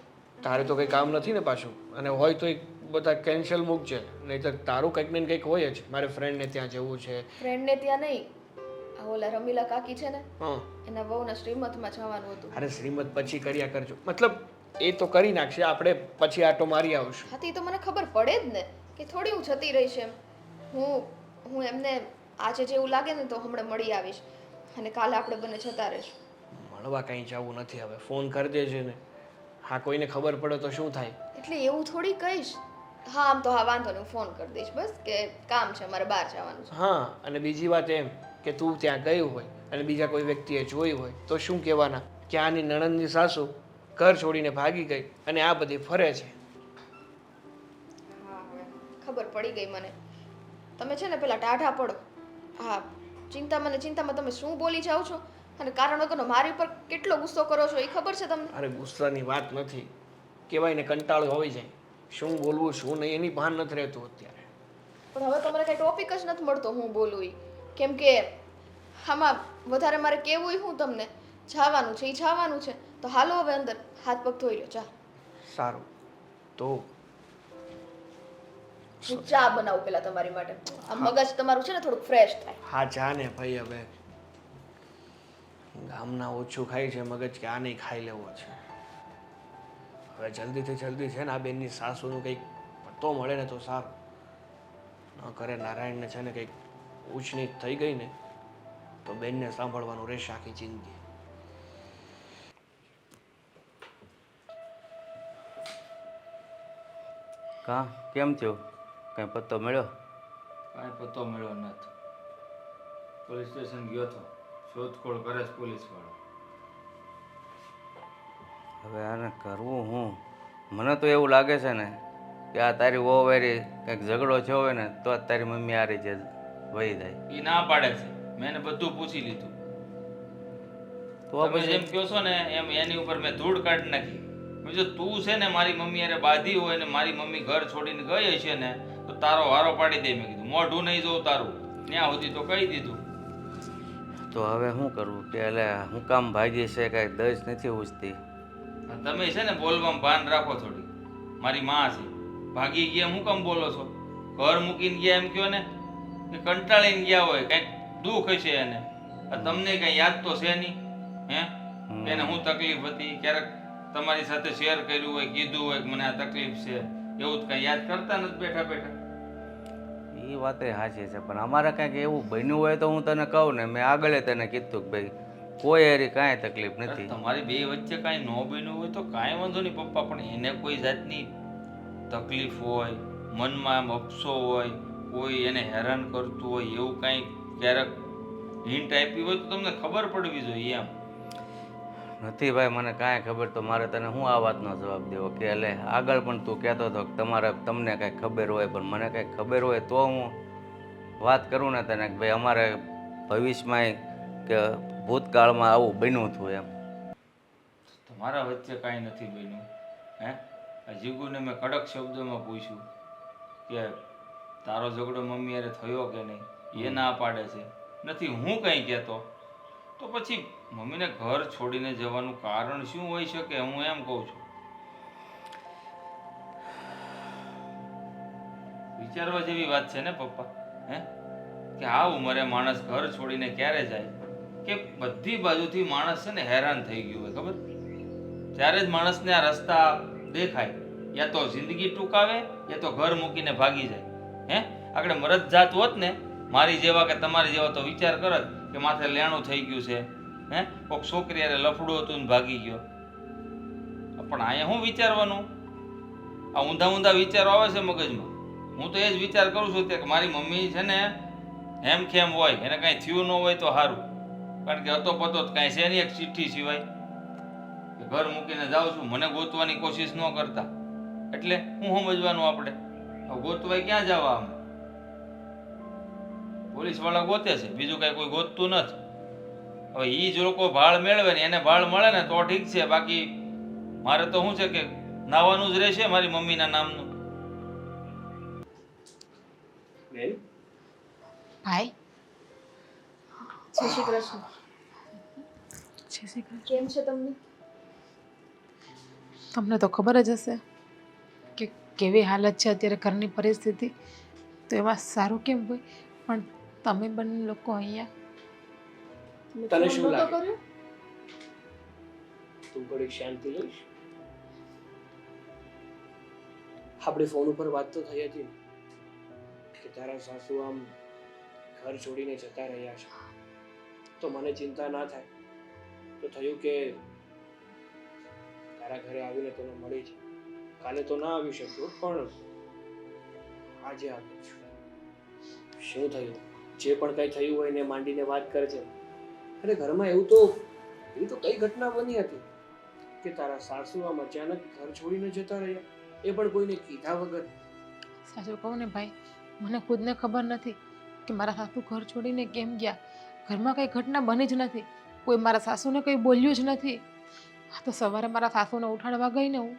તારે તો કંઈ કામ નથી ને પાછું, અને હોય તો એક બધા કેન્સલ મૂકજે, નહીંતર તારું કંઈક ને કંઈક હોય જ. મારે ફ્રેન્ડને ત્યાં જવું છે. ફ્રેન્ડને ત્યાં નહીં, આ ઓલા રમીલા કાકી છે ને હા, એના વહુના શ્રીમતમાં જવાનું હતું. અરે શ્રીમત પછી કર્યા કરજો, મતલબ એ તો કરી નાખશે, આપણે પછી આટો મારી આવશું. હા તો મને ખબર પડે જ ને કે થોડી હું જતી રહીશ એમ. હું એમને આજે જેવું લાગે ને તો હમણાં મળી આવીશ અને કાલે આપણે બંને જતા રહીશું. મળવા કંઈ જવું નથી હવે, ફોન કરી દેજે ને. હા, કોઈને ખબર પડે તો શું થાય? એટલે એવું થોડી કહીશ. હા આમ તો હા વાંધો નહીં, હું ફોન કરી દઈશ બસ કે કામ છે મારે બહાર જવાનું છે. હા, અને બીજી વાત એમ કે તું ત્યાં ગયું હોય અને બીજા કોઈ વ્યક્તિએ જોઈ હોય તો શું કહેવાના કે આની નણંદની સાસુ ઘર છોડીને ભાગી ગઈ અને આ બધી ફરે છે. હા હવે ખબર પડી ગઈ મને. તમે છે ને પેલા ટાઢા પડો. હા, ચિંતામાં તમે શું બોલી જાઓ છો અને કારણ વગરનો મારી ઉપર કેટલો ગુસ્સો કરો છો એ ખબર છે તમને? અરે ગુસ્સાની વાત નથી, કહેવાય ને કંટાળો હોઈ જાય, શું બોલવું શું નહીં એની ભાન નથી રહેતું અત્યારે. પણ હવે તો મને કઈ ટોપિક જ નથી મળતો હું બોલું ઈ. કેમ કે આમાં વધારે મારે કેવું હું તમને જવાનું છે એ જવાનું છે તો હાલો હવે અંદર હાથ પગ ધોઈ લો. ચા સારું તો હું ચા બનાવું પેલા તમારી માટે. આ મગજ તમારું છે ને થોડુંક ફ્રેશ થાય. હા જા ને ભાઈ, હવે ગામના ઓછું ખાય છે મગજ કે આ નહીં ખાઈ લેવો છે. હવે જલ્દીથી જલ્દી છે ને આ બેનની સાસુનું કંઈક પત્તો મળે ને તો સારું. ન કરે નારાયણને છે ને કંઈક ઊંચનીચ થઈ ગઈ ને તો બેનને સાંભળવાનું રહેશે આખી જિંદગી. કાં કેમ થયું? કંઈ પત્તો મળ્યો? કાંઈ પતો મળ્યો નથી. પોલીસ સ્ટેશન ગયો હતો, શોધખોળ કરે છે પોલીસવાળો. હવે આને કરવું હું? મને તો એવું લાગે છે ને કે આ તારી વહુ વારી કંઈક ઝઘડો થયો હોય ને તો જ તારી મમ્મી આ રીતે વહી જાય. એ ના પાડે છે, મેં એને બધું પૂછી લીધું. તો તમે જેમ કહો છો ને એમ એની ઉપર મેં ધૂળ કાઢી નાખી. મેં જો તું છે ને મારી મમ્મી અરે બાધી હોય ને મારી મમ્મી ઘર છોડીને ગઈ હશે ને તો તારો વારો પાડી દે. મેં કીધું મોઢું નહીં જોઉં તારું, ત્યાં સુધી તો કહી દીધું. તો હવે શું કરવું કે એટલે હું કામ ભાગી છે કાંઈ દસ નથી ઉજતી. તમે છે ને બોલવામાં ભાન રાખો થોડી. મારી માં છે, ભાગી ગયા હું કામ બોલો છો? ઘર મૂકીને ગયા એમ કહો ને કે કંટાળીને ગયા હોય, કંઈક દુઃખ હશે એને. આ તમને કંઈ યાદ તો છે નહીં હે એને હું તકલીફ હતી? ક્યારેક તમારી સાથે શેર કર્યું હોય, કીધું હોય કે મને આ તકલીફ છે, એવું જ કંઈ યાદ કરતા નથી બેઠા બેઠા? એ વાતે સાચી છે, પણ અમારે કાંઈક એવું બન્યું હોય તો હું તને કહું ને. મેં આગળ તને કીધું કે ભાઈ કોઈ એરી કાંઈ તકલીફ નથી. તમારી બે વચ્ચે કાંઈ ન બન્યું હોય તો કાંઈ વાંધો નહીં પપ્પા, પણ એને કોઈ જાતની તકલીફ હોય, મનમાં એમ અફસો હોય, કોઈ એને હેરાન કરતું હોય એવું કાંઈ ક્યારેક હિન્ટ આપી હોય તો તમને ખબર પડવી જોઈએ એમ. નથી ભાઈ, મને કાંઈ ખબર. તો મારે તને હું આ વાતનો જવાબ દેવો કે એટલે આગળ પણ તું કહેતો હતો કે તમને કાંઈ ખબર હોય, પણ મને કાંઈ ખબર હોય તો હું વાત કરું ને તને કે ભાઈ અમારે ભવિષ્યમાં કે ભૂતકાળમાં આવું બન્યું હતું એમ. તમારા વચ્ચે કાંઈ નથી બન્યું હે? આ જીગુને મેં કડક શબ્દોમાં પૂછ્યું કે તારો ઝઘડો મમ્મી હારે થયો કે નહીં, એ ના પાડે છે. નથી હું કંઈ કહેતો તો પછી મમ્મીને ઘર છોડીને જવાનું કારણ શું હોઈ શકે? હું એમ કહું છું. વિચારવા જેવી વાત છે ને પપ્પા હે કે આ ઉંમરે માણસ ઘર છોડીને ક્યારે જાય કે બધી બાજુથી માણસ છે ને હેરાન થઈ ગયું હોય ખબર? ત્યારે જ માણસને આ રસ્તા દેખાય, યા તો જિંદગી ટૂંકાવે યા તો ઘર મૂકીને ભાગી જાય. હે આગળ મરદ જાત હોત ને મારી જેવા કે તમારી જેવા તો વિચાર કરત કે માથે લેણું થઈ ગયું છે, હે કોઈક છોકરી અરે લફડું હતું ને ભાગી ગયો. પણ અહીંયા શું વિચારવાનું? આ ઊંધા ઊંધા વિચારો આવે છે મગજમાં. હું તો એ જ વિચાર કરું છું કે મારી મમ્મી છે ને હેમ ખેમ હોય, એને કાંઈ થયું ન હોય તો સારું. કારણ કે હતો પતો કાંઈ છે નહીં એક ચિઠ્ઠી સિવાય કે ઘર મૂકીને જાઉં છું, મને ગોતવાની કોશિશ ન કરતા. એટલે હું સમજવાનું આપણે? હવે ગોતવાય ક્યાં જવા? અમે પોલીસવાળા ગોતે છે, બીજું કાંઈ કોઈ ગોતતું નથી. હવે એ જ લોકો ભાળ મેળવે ને એને ભાળ મળે ને તો ઠીક છે, બાકી મારે તો શું છે કે નાવાનું જ રહેશે મારી મમ્મીના નામનું. ભાઈ જય શ્રી કૃષ્ણ. જય શ્રી કૃષ્ણ. કેમ છે તમને? તમને તો ખબર જ હશે કે કેવી હાલત છે અત્યારે ઘરની પરિસ્થિતિ, તો એમાં સારું કેમ હોય પણ તમે બંને લોકો અહીંયા. તમે તને ફોન શું નહોતો લાગે? કર્યો? તું ઘડીક શાંતિ લઈશ. આપણે ફોન ઉપર વાત તો થઈ હતી ને કે તારા સાસુ આમ ઘર છોડીને જતા રહ્યા છે, તો મને ચિંતા ના થાય. તો થયું કે તારા ઘરે આવીને તને મળી છે. કાલે તો ના આવી શક્યો પણ આજે આવ્યો છું. શું થયું? જે પણ કંઈ થયું હોય ને માંડીને વાત કરજે. અરે ઘરમાં એવી તો કઈ ઘટના બની હતી કે તારા સાસુ આમ અચાનક ઘર છોડીને જતા રહ્યા, એ પણ કોઈને કીધા વગર? સાચું કહું ને ભાઈ, મને ખુદને ખબર નથી કે મારા સાસુ ઘર છોડીને કેમ ગયા. ઘરમાં કંઈ ઘટના બની જ નથી, કોઈ મારા સાસુને કંઈ બોલ્યું જ નથી. હા તો સવારે મારા સાસુને ઉઠાડવા ગઈ ને હું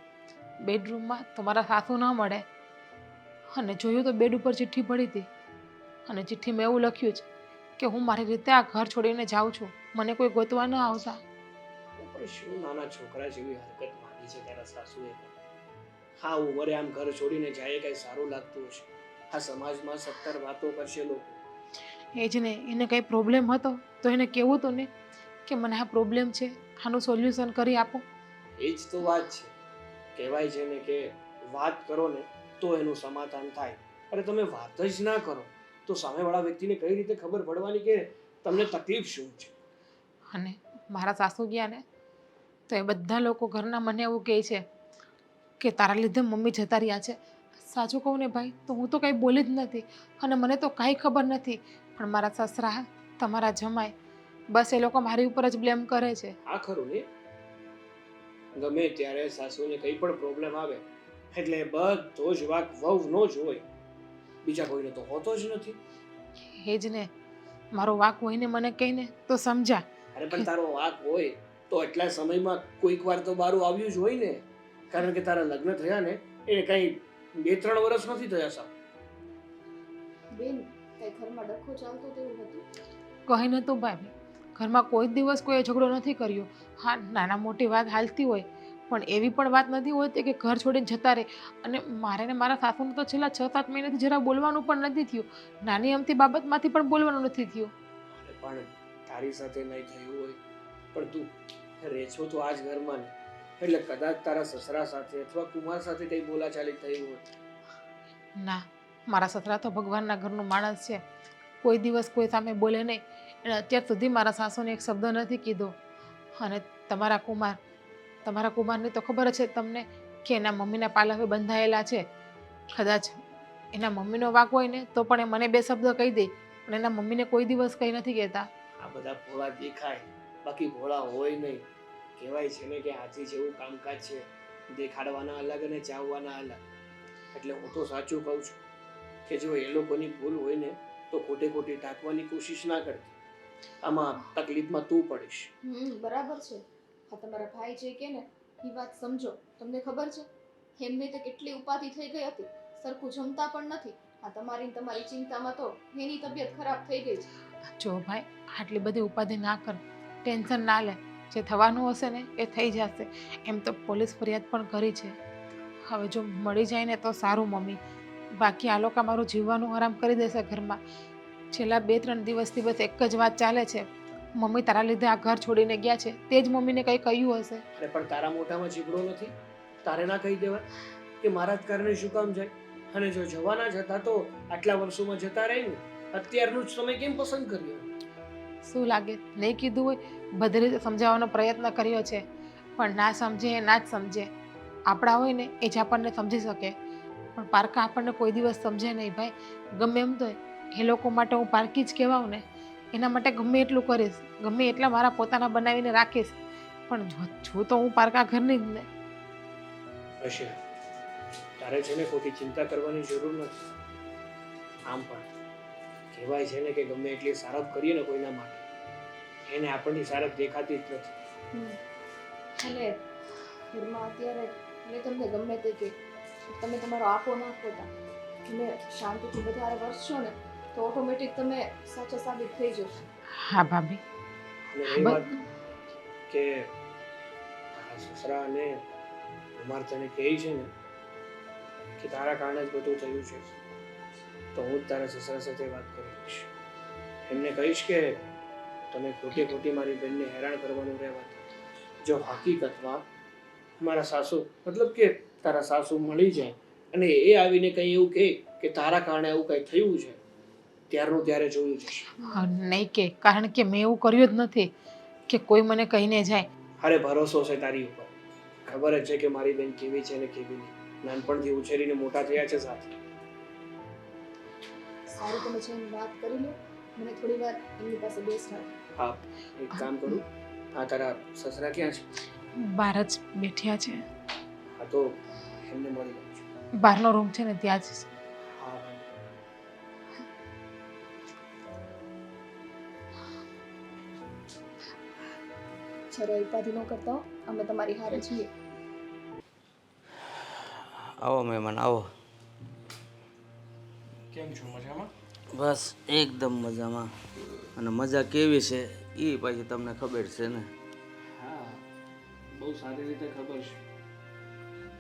બેડરૂમમાં, તો મારા સાસુ ન મળે અને જોયું તો બેડ ઉપર ચિઠ્ઠી પડી હતી અને ચિઠ્ઠીમાં એવું લખ્યું છે કે હું મારી રીતે આ ઘર છોડીને જાઉં છું, મને કોઈ ગોતવા ન આવતા. પણ શું નાના છોકરા જેવી હરકત માંડી છે તારા સાસુએ પણ. હા ઉંમરે આમ ઘર છોડીને જાય કઈ સારું લાગતું હશે? આ સમાજમાં 70 વાતો કરશે લોકો. એ જ ને, એને કંઈ પ્રોબ્લેમ હતો તો એને કહેવું તો ને કે મને આ પ્રોબ્લેમ છે, આનું સોલ્યુશન કરી આપો. એ જ તો વાત છે. કહેવાય છે ને કે વાત કરો ને તો એનું સમાધાન થાય. અરે તમે વાત જ ના કરો તો સામેવાળા વ્યક્તિને કઈ રીતે ખબર પડવાની કે તમને તકલીફ શું છે? અને મારા સાસુ ગયા ને તો એ બધા લોકો ઘરના મને એવું કહે છે કે તારા લીધે મમ્મી જતા રહ્યા છે. સાચું કહું ને ભાઈ, તો હું તો કંઈ બોલી જ નથી અને મને તો કાંઈ ખબર નથી, પણ મારા સસરા, તમારા જમાઈ, બસ એ લોકો મારી ઉપર જ બ્લેમ કરે છે. આ ખરું ને, ગમે ત્યારે સાસુને કંઈ પણ પ્રોબ્લેમ આવે એટલે બધો જ વાક વહુનો જ હોય, બીજા કોઈને તો હોતો જ નથી. એ જ ને, મારો વાંક હોય ને મને કહીને તો સમજા. અરે પણ તારો વાક હોય તો એટલા સમયમાં કોઈક વાર તો બારું આવ્યું જ હોય ને, કારણ કે તારા લગ્ન થયા ને એ કઈ 2-3 વર્ષ નથી થયા સાહેબ. બેન, કઈ ઘરમાં ડખો ચાલતો તેવું હતું? કહી નતું ભાભી, ઘરમાં કોઈ દિવસ કોઈ ઝઘડો નથી કર્યો. હા નાના મોટી વાત હાલતી હોય પણ એવી પણ વાત નથી હોતી કે ઘર છોડીને જતા રહે. અને મારે ને મારા સાસુને તો છેલ્લા 6-7 મહિનાથી જરા બોલવાનું પણ નથી થયું, નાની અમથી બાબતમાંથી પણ બોલવાનું નથી થયું. અરે પણ તારી સાથે નહીં થયું હોય પણ તું રહે છો તો આ જ ઘરમાં ને, એટલે કદાચ તારા સસરા સાથે અથવા કુમાર સાથે કઈ બોલાચાલી થઈ હોય. ના, મારા સસરા તો ભગવાનના ઘરનું માણસ છે, કોઈ દિવસ કોઈ સામે બોલે નહીં. અને અત્યાર સુધી મારા સાસુને એક શબ્દ નથી કીધો. અને તમારા કુમારની તો ખબર છે તમને કે એના મમ્મીના પાલવે બંધાયેલા છે. કદાચ એના મમ્મીનો વાંક હોય ને તો પણ એ મને 2 શબ્દ કહી દે, પણ એના મમ્મીને કોઈ દિવસ કંઈ નથી કહેતા. આ બધા ભોળા દેખાય બાકી ભોળા હોય નહીં. કહેવાય છે ને કે હાથી જેવું કામકાજ છે, દેખાડવાના અલગ અને ચાવવાના અલગ. એટલે હું તો સાચું કહું છું કે જો એ લોકોની ભૂલ હોય ને તો ખોટે ખોટી ઢાંકવાની કોશિશ ના કરતી. આમાં તકલીફમાં તું પડીશ. બરાબર છે. હા તમારા ભાઈ જે કે ને એ વાત સમજો. તમને ખબર છે એમને તો કેટલી ઉપાધિ થઈ ગઈ હતી, સરખું જમતા પણ નથી. આ તમારી ચિંતામાં તો એની તબિયત ખરાબ થઈ ગઈ છે. જો ભાઈ, આટલી બધી ઉપાધિ ના કર, ટેન્શન ના લે, જે થવાનું હશે ને એ થઈ જશે. એમ તો પોલીસ ફરિયાદ પણ કરી છે. હવે જો મળી જાય ને તો સારું મમ્મી, બાકી આ લોકો મારું જીવવાનું આરામ કરી દેશે ઘરમાં. છેલ્લા 2-3 દિવસથી બસ એક જ વાત ચાલે છે, મમ્મી તારા લીધે આ ઘર છોડીને ગયા છે. તે જ મમ્મીને કંઈ કહ્યું હશે. અરે પણ તારા મોઢામાં જીભડો નથી? તારે ના કહી દેવાય કે મારા જ કારણે શું કામ જાય? અને જો જવાના જ હતા તો આટલા વર્ષોમાં જતા રહી ને, અત્યારનું જ સમય કેમ પસંદ કર્યો? શું લાગે, નહીં કીધું હોય? બધી રીતે સમજાવવાનો પ્રયત્ન કર્યો છે પણ ના સમજે એ ના જ સમજે. આપણા હોય ને એ જ આપણને સમજી શકે, પણ પારકા આપણને કોઈ દિવસ સમજે નહીં ભાઈ. ગમે એમ તો એ લોકો માટે હું પારકી જ કહેવાઉં ને, એના માટે ગમે એટલું કરીશ, ગમે એટલા મારા પોતાના બનાવીને રાખીશ, પણ જો તો હું પારકા ઘરની જ ને. હશે, તારે છે ને ખોટી ચિંતા કરવાની જરૂર નથી. આમ પણ કહેવાય છે ને કે ગમે એટલી સારપ કરીએ ને કોઈના માટે એને આપણની સારપ દેખાતી જ નથી. અને ઘરમાં અત્યારે મેં તમને ગમે તે કે તમે તમારો આપો ના ખોતા, તમે શાંતિથી વધારે વરસશો ને તો ઓટોમેટિક તમે સાચા સાબિત થઈ જશો. હા ભાભી. અને એ વાત કે તારા સસરા અને કુમાર તને કહે છે ને કે તારા કારણે જ બધું થયું છે તો હું જ તારા સસરા સાથે વાત કરી લઈશ. એમને કહીશ કે તમે ખોટી ખોટી મારી બેનને હેરાન કરવાનું રહેવા દો. જો હકીકતમાં મારા સાસુ મતલબ કે તારા સાસુ મળી જાય અને એ આવીને કંઈ એવું કહે કે તારા કારણે એવું કંઈ થયું છે ત્યારનું ત્યારે જોયું જશે. નહીં કે, કારણ કે મેં એવું કર્યું જ નથી કે કોઈ મને કહીને જાય. અરે ભરોસો છે તારી ઉપર. ખબર જ છે કે મારી બેન કેવી છે ને કેવી નહીં. નાનપણથી ઉછેરીને મોટા થયા છે સાથે. સારું, તમે જઈને વાત કરી લો. મને થોડી વાર એમની પાસે બેસવા. હા, એક કામ કરું. આ તારા સસરા ક્યાં છે? બહાર જ બેઠ્યા છે. હા તો એમને મળી લઉં છું. બહારનો રૂમ છે ને ત્યાં જ. હા જરા ઉપાધિ ન કરતા હો. અમે તમારી હારે છીએ. આવો મહેમાન આવો. કેમ છો? મજામાં? બસ એકદમ મજામાં. અને મજા કેવી છે એ પાછી તમને ખબર છે ને. હા, બહુ સારી રીતે ખબર છે.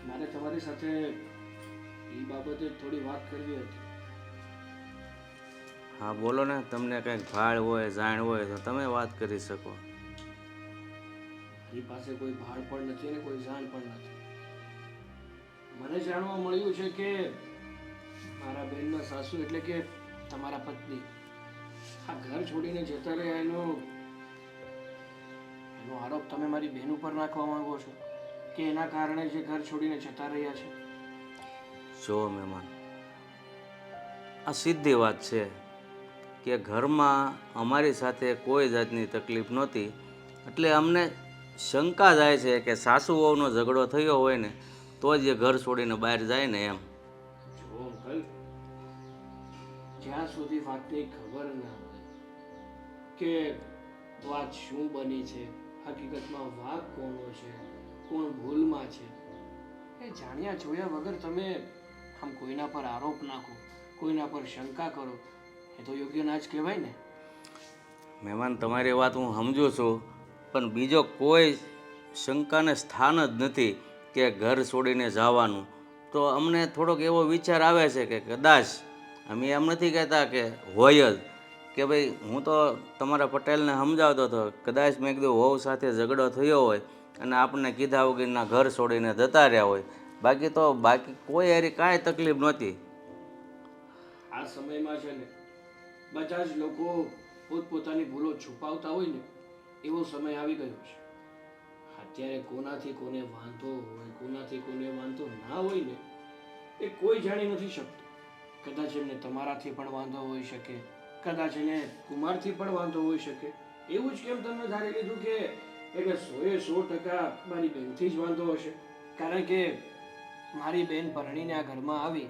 મારે તમારી સાથે એ બાબતે થોડી વાત કરવી હતી. હા બોલો ને, તમને કંઈક ભાળ હોય જાણ હોય તો તમે વાત કરી શકો. મારી પાસે કોઈ ભાળ પણ નથી અને કોઈ જાણ પણ નથી. મને જાણવા મળ્યું છે કે મારા બહેનના સાસુ એટલે કે તમારા પત્ની આ ઘર છોડીને જતા રહ્યા એનો આરોપ તમે મારી બહેન ઉપર નાખવા માંગો છો કે એના કારણે જે ઘર છોડીને જતા રહ્યા છે. જો મહેમાન, આ સીધી વાત છે કે ઘરમાં અમારી સાથે કોઈ જાતની તકલીફ નહોતી, એટલે અમને શંકા જાય છે કે સાસુ વહુનો ઝઘડો થયો હોય ને તો જ એ ઘર છોડીને બહાર જાય ને એમ. જો અંકલ, જ્યાં સુધી વાતની ખબર ના હોય કે વાત શું બની છે, હકીકતમાં વાંક કોનો છે, કોણ ભૂલમાં છે, એ જાણ્યા જોયા વગર તમે આમ કોઈના પર આરોપ નાખો, કોઈના પર શંકા કરો, એ તો યોગ્ય ના જ કહેવાય ને. મહેમાન, તમારી વાત હું સમજુ છું, પણ બીજો કોઈ શંકાને સ્થાન જ નથી કે ઘર છોડીને જવાનું. તો અમને થોડોક એવો વિચાર આવે છે કે કદાચ, અમે એમ નથી કહેતા કે હોય જ, કે ભાઈ હું તો તમારા પટેલને સમજાવતો હતો, કદાચ મેં કીધું વહુ સાથે ઝઘડો થયો હોય અને આપણને કીધા વગરના ઘર છોડીને જતા રહ્યા હોય, બાકી કોઈ હારી કાંઈ તકલીફ નહોતી. આ સમયમાં છે ને બધા જ લોકો પોતપોતાની ભૂલો છુપાવતા હોય ને એવો સમય આવી ગયો છે. અત્યારે કોનાથી કોને વાંધો હોય, કોનાથી કોને વાંધો ના હોય ને એ કોઈ જાણી નથી શકતું. કદાચ એમને તમારાથી પણ વાંધો હોઈ શકે, કદાચ એને કુમારથી પણ વાંધો હોઈ શકે. એવું જ કેમ તમે ધારી લીધું કે એટલે 100% મારી બહેનથી જ વાંધો હશે? કારણ કે મારી બહેન પરણીને આ ઘરમાં આવી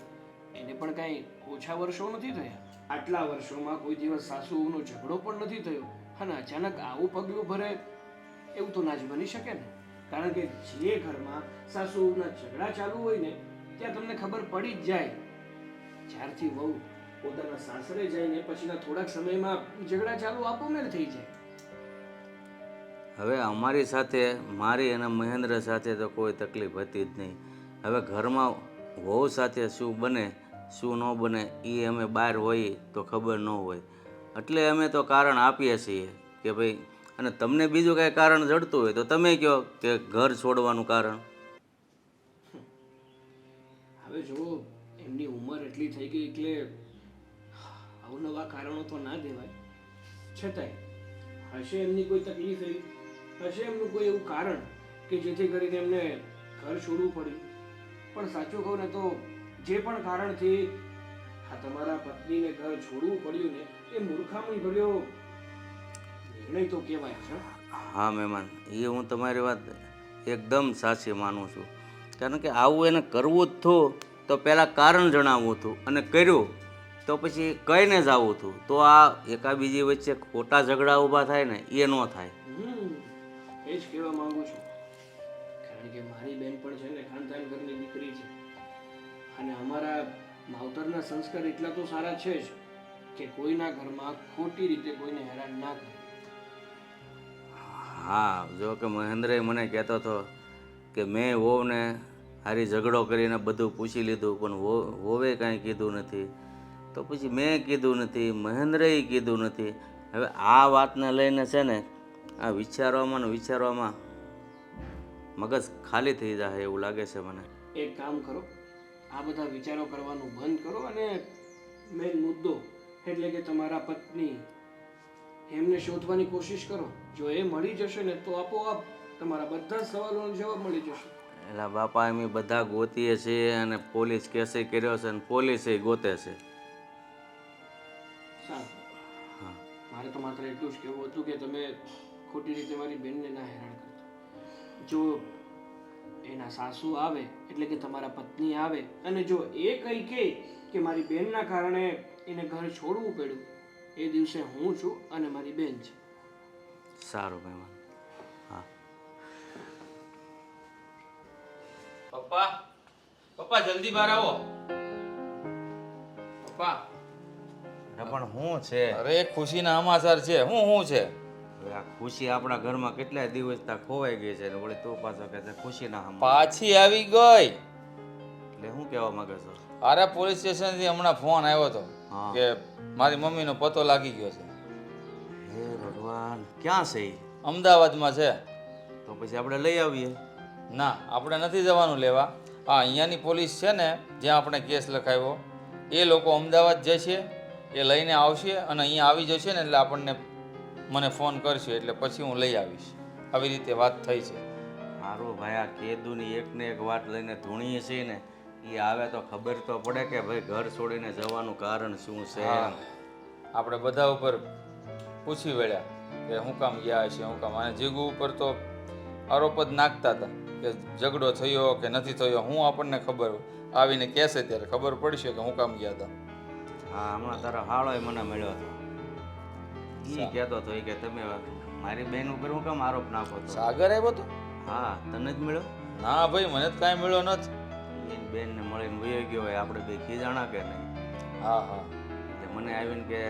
એને પણ કાંઈ ઓછા વર્ષો નથી થયા. આટલા વર્ષોમાં કોઈ દિવસ સાસુનો ઝઘડો પણ નથી થયો અને અચાનક આવું પગલું ભરે એવું તો ના જ બની શકે ને. કારણ કે જે ઘરમાં સાસુના ઝઘડા ચાલુ હોય ને ત્યાં તમને ખબર પડી જ જાય. જ્યારથી વહુ પોતાના સાસરે જાય ને પછીના થોડાક સમયમાં ઝઘડા ચાલુ આપોમેળ થઈ જાય. હવે અમારી સાથે, મારી અને મહેન્દ્ર સાથે તો કોઈ તકલીફ હતી જ નહીં. હવે ઘરમાં વહુ સાથે શું બને શું ન બને એ અમે બહાર હોઈએ તો ખબર ન હોય, એટલે અમે તો કારણ આપીએ છીએ કે ભાઈ, અને તમને બીજું કાંઈ કારણ જડતું હોય તો તમે કહો કે ઘર છોડવાનું કારણ. હવે જુઓ, એમની ઉંમર એટલી થઈ ગઈ એટલે અવનવા કારણો તો ના દેવાય. છતાંય હશે એમની કોઈ તકલીફ એવી, હશે એમનું કોઈ એવું કારણ કે જેથી કરીને એમને ઘર છોડવું પડ્યું. પણ સાચું કહું ને તો જે પણ કારણથી આ તમારા પત્નીને ઘર છોડવું પડ્યું ને એ મૂર્ખામણી ભર્યો નિર્ણય તો કહેવાય છે. હા મહેમાન, એ હું તમારી વાત એકદમ સાચી માનું છું. કારણ કે આવું એને કરવું જ થયું તો પહેલાં કારણ જણાવવું હતું, અને કર્યું તો પછી કહીને જ આવું હતું, તો આ એકાબીજી વચ્ચે ખોટા ઝઘડા ઊભા થાય ને એ ન થાય. એ જ કહેવા માંગુ છું. કારણ કે મારી બેન પણ છે ને ખાનદાન ઘરની દીકરી છે, અને અમારા માવતરના સંસ્કાર એટલા તો સારા છે જ કે કોઈના ઘરમાં ખોટી રીતે કોઈને હેરાન ના કરે. હા, જો કે મહેન્દ્રએ મને કહેતો હતો કે મેં વહુને હારી ઝઘડો કરીને બધું પૂછી લીધું પણ હોવે કાંઈ કીધું નથી. તો પછી મેં કીધું નથી, મહેન્દ્રએ કીધું નથી. હવે આ વાતને લઈને છે ને આ વિચારવામાં ને વિચારવામાં મગજ ખાલી થઈ જાય એવું લાગે છે મને. એક કામ કરો, આ બધા વિચારો કરવાનું બંધ કરો અને મેઇન મુદ્દો એટલે કે તમારા પત્ની એમને શોધવાની કોશિશ કરો. જો એ મળી જશે ને તો આપોઆપ તમારા બધા જ સવાલોનો જવાબ મળી જશે. એલા બાપા અમે બધા ગોતીએ છીએ અને પોલીસ કેસે કર્યો છે અને પોલીસે ગોતે છે. સારું, મારે તો માત્ર એટલું જ કહેવું હતું કે તમે ખોટી રીતે મારી બેનને ના હેરાન કરતા. જો એના સાસુ આવે એટલે કે તમારા પત્ની આવે અને જો એ કંઈ કહે કે મારી બેનના કારણે એને ઘર છોડવું પડ્યું, એ દિવસે હું છું અને મારી બેન છે. સારું મહેમાન. હા પપ્પા, પપ્પા જલ્દી બહાર આવો. પપ્પા, પણ શું છે? અરે ખુશીના સમાચાર છે. શું છે? હવે આ ખુશી આપણા ઘરમાં કેટલાય દિવસ તક ખોવાઈ ગઈ છે ને વળી તું પાછો કહે છે ખુશીના હમ. પાછી આવી ગઈ. એટલે શું કહેવા માંગે છો? અરે પોલીસ સ્ટેશનથી હમણાં ફોન આવ્યો હતો હા. કે મારી મમ્મીનો પતો લાગી ગયો છે. હે ભગવાન, ક્યાં છે ઈ? અમદાવાદમાં છે. તો પછી આપણે લઈ આવીએ. ના, આપણે નથી જવાનું લેવા. હા, અહીંયાની પોલીસ છે ને જ્યાં આપણે કેસ લખાવ્યો, એ લોકો અમદાવાદ જશે, એ લઈને આવશે અને અહીંયા આવી જશે ને એટલે આપણને મને ફોન કરશે એટલે પછી હું લઈ આવીશ. આવી રીતે વાત થઈ છે. મારું ભાઈ આ કેદુની એકને એક વાત લઈને ધૂણીએ છીએ ને એ આવે તો ખબર તો પડે કે ભાઈ ઘર છોડીને જવાનું કારણ શું છે. હા, આપણે બધા ઉપર પૂછી વળ્યા કે હું કામ ગયા હશે, હું કામ. અને જીગુ ઉપર તો આરોપ જ નાખતા હતા કે ઝઘડો થયો કે નથી થયો. હું આપણને ખબર આવીને કહેશે ત્યારે ખબર પડશે કે હું કામ ગયા હતા. હા, હમણાં તારો હાળો મને મળ્યો હતો. એ કહેતો હતો કે તમે મારી બેન ઉપર હું કામ આરોપ નાખો છો? સાગર આવ્યો હતો? હા, તને જ મળ્યો? ના ભાઈ, મને તો કાંઈ મળ્યો નથી. એની બેનને મળીને વયો ગયો હોય, આપણે બે ખીજાણા કે નહીં? હા હા. એટલે મને આવીને કે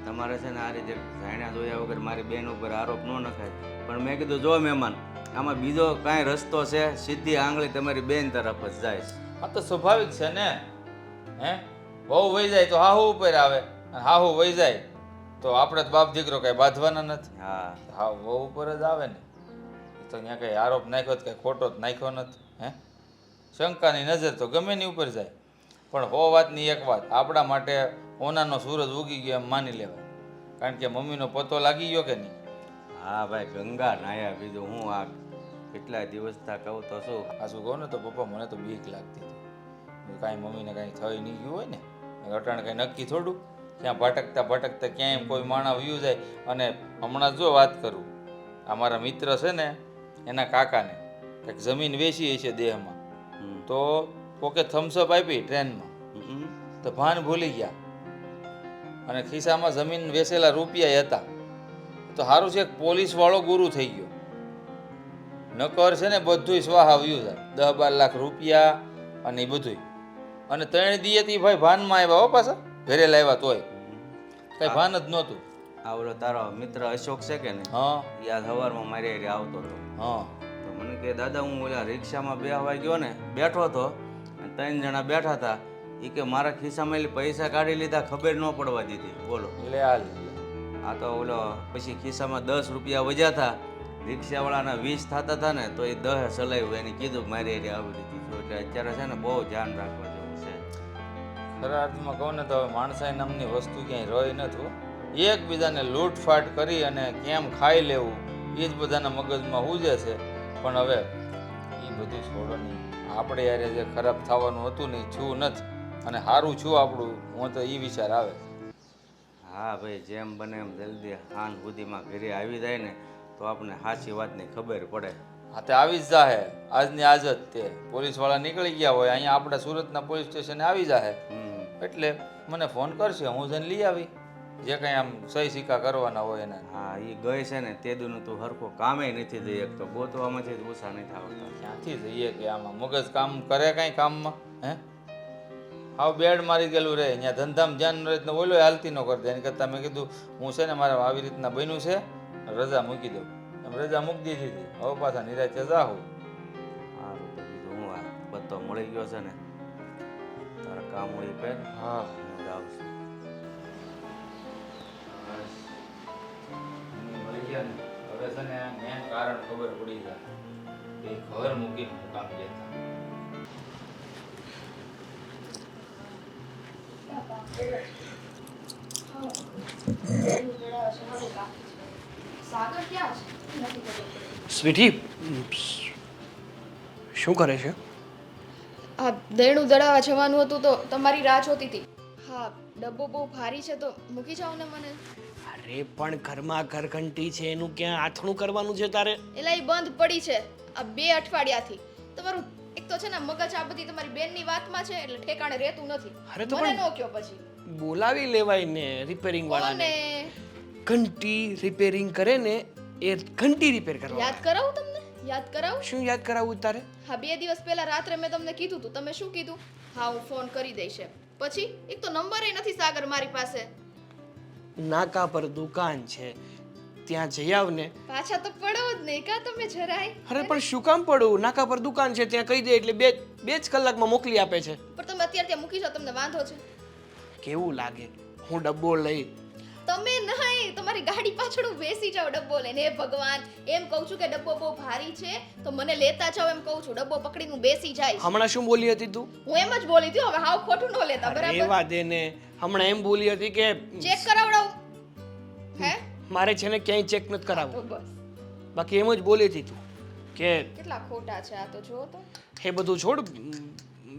તમારે છે ને આ રીતે જાણ્યા જોયા વગર મારી બેન ઉપર આરોપ ન નખાય. પણ મેં કીધું જો મહેમાન, આમાં બીજો કાંઈ રસ્તો છે? સીધી આંગળી તમારી બેન તરફ જ જાય છે. આ તો સ્વાભાવિક છે ને. હે, વહુ વહી જાય તો હાહુ ઉપર આવે અને હાહુ વહી જાય તો આપણે તો બાપ દીકરો કાંઈ બાંધવાના નથી. હા, હા, વહુ ઉપર જ આવે ને. તો ત્યાં કંઈ આરોપ નાખ્યો તો કંઈ ખોટો જ નાખ્યો નથી. હે, શંકાની નજર તો ગમે ની ઉપર જાય. પણ હો વાતની એક વાત, આપણા માટે ઓનાનો સૂરજ ઉગી ગયો એમ માની લેવાય. કારણ કે મમ્મીનો પતો લાગી ગયો કે નહીં? હા ભાઈ, ગંગા નાયા. બીજું હું આ કેટલા દિવસ તા કહું તો શું. આ શું કહું ને તો પપ્પા મને તો બીક લાગતી હતી. કાંઈ મમ્મીને કાંઈ થઈ નહીં ગયું હોય ને, અટાણે કાંઈ નક્કી થોડું. ત્યાં ભટકતા ભટકતા ક્યાંય કોઈ માણસ વયું જાય. અને હમણાં જો વાત કરું, અમારા મિત્ર છે ને એના કાકાને કંઈક જમીન વેચી છે દેહમાં, તો કોકે થમ્સઅપ આપી ટ્રેનમાં, તો ભાન ભૂલી ગયા અને ખિસ્સામાં જમીન વેચેલા રૂપિયા હતા. તો સારું છે પોલીસવાળો ગુરુ થઈ ગયો. નકર છે ને બધુંય સ્વાહા વયું જાય, 10-12 લાખ રૂપિયા અને એ બધુંય. અને 3 દીએથી ભાઈ ભાનમાં આવ્યા હો, પાછા ઘરે લાવ્યા તોય કઈ ભાન જ નહોતું. આ ઓલો તારો મિત્ર અશોક છે કે નહીં? હા યાદ સવારમાં મારી હારે આવતો હતો. હા. તો મને કે દાદા હું ઓલા રિક્ષામાં બેહવા ગયો ને, બેઠો હતો અને 3 જણા બેઠા હતા. એ કે મારા ખિસ્સામાં એટલે પૈસા કાઢી લીધા, ખબર ન પડવા દીધી. બોલો. લે હાલ. આ તો ઓલો પછી ખિસ્સામાં 10 રૂપિયા વધ્યા હતા, રિક્ષાવાળાના 20 થતા હતા ને તો એ 10 ચલાવ્યું. એને કીધું કે મારી હારે આવી રીતે થયું. એટલે અત્યારે છે ને બહુ ધ્યાન રાખવા જેવું છે. ખરા અર્થમાં કહું ને તો હવે માણસાઈ નામની વસ્તુ ક્યાંય રહી નથી. એકબીજાને લૂંટફાટ કરી અને કેમ ખાઈ લેવું એ જ બધાના મગજમાં હુજે છે. પણ હવે એ બધું છોડો નહીં. આપણે યારે જે ખરાબ થવાનું હતું ને એ છું નથી અને સારું છું આપણું. હું તો એ વિચાર આવે. હા ભાઈ, જેમ બને એમ જલ્દી હાન સુધીમાં ઘરે આવી જાય ને તો આપણને સાચી વાતની ખબર પડે. હા, તે આવી જ જાહે. આજની આજ જ તે પોલીસવાળા નીકળી ગયા હોય, અહીંયા આપણે સુરતના પોલીસ સ્ટેશને આવી જાહે. એટલે મને ફોન કરશે, હું જઈને લઈ આવી જે કંઈ આમ સહી સિક્કા કરવાના હોય એના. હા, એ ગઈ છે ને તે દુનું તું હરખું કામે નથી જઈ શકતો, ગોતવામાંથી જ ઓછા નથી આવતા. ક્યાંથી જઈએ કે આમાં મગજ કામ કરે કાંઈ કામમાં? હે, હાવ બેડ મારી ગયેલું રહે. અહીંયા ધંધામાં ધ્યાન ન રહે તો ઓલો હાલતી ન કરતા. એની કરતાં મેં કીધું હું છે ને મારે આવી રીતના બન્યું છે, રજા મૂકી દઉં. એમ રજા મૂકી દીધી હતી. હવે પાછા નિરાતે જાઉં. સારું, તો બીજું હું આ તો મળી ગયો છે ને, તારા કામ હોય એ કર, હા હું જાઉં છું. મળી ગયા ને હવે છે ને મેન કારણ ખબર પડી જાય કે ઘર મૂકીને મુકામ જતા. સાગર ક્યાં છે નથી ખબર. સ્વીટી શું કરે છે? આ દેણું દળાવા જવાનું હતું તો તમારી રાહ જોતી હતી. હા ડબ્બો બહુ ભારી છે તો મૂકી જાઓ ને મને. અરે પણ ઘરમાં ઘરઘંટી છે, એનું ક્યાં આથણું કરવાનું છે તારે? એલા એ બંધ પડી છે આ 2 અઠવાડિયાથી. તમારું એક તો છે ને મગજ આ બધી તમારી બેનની વાતમાં છે એટલે ઠેકાણે રહેતું નથી. અરે તો મને પણ નો કયો પછી. બોલાવી લેવાય ને રિપેરિંગ વાળાને. કોને ઘંટી રિપેરિંગ કરે ને એ ઘંટી રિપેર કરવા. યાદ કરાવું તમને? યાદ કરાવું? શું યાદ કરાવવું તારે? હા 2 દિવસ પહેલા રાત્રે મેં તમને કીધું હતું. તમે શું કીધું? હા હું ફોન કરી દઈશ એમ. પછી એક તો નંબર નથી સાગર મારી પાસે. નાકા પર દુકાન છે, ત્યાં જઈ આવ ને. પાછા તો પડો જ નહીં કા તમે જરાય. અરે પણ શું કામ પડું? નાકા પર દુકાન છે, ત્યાં કહી દે એટલે બે જ કલાકમાં મોકલી આપે છે. પણ તમે અત્યારે ત્યાં મૂકી જાઓ તમને વાંધો છે? કેવું લાગે? હું ડબ્બો લઈ તમે નહીં તમારી ગાડી પાછળ હું બેસી જાવ ડબ્બો લઈને. હે ભગવાન, એમ કહું છું કે ડબ્બો બહુ ભારી છે તો મને લેતા જાવ એમ કહું છું. ડબ્બો પકડીને હું બેસી જઈશ. હમણાં શું બોલી હતી તું? હું એમ જ બોલી હતી. હવે હાવ ખોટું ન લેતા બરાબર? રેવા દે ને. હમણાં એમ બોલી હતી કે ચેક કરાવડાવું. હે મારે છે ને ક્યાંય ચેક નથી તો કરાવવું. બસ. બાકી એમ જ બોલી હતી તું કે કેટલા ખોટા છે આ તો જો તો. એ બધું છોડ.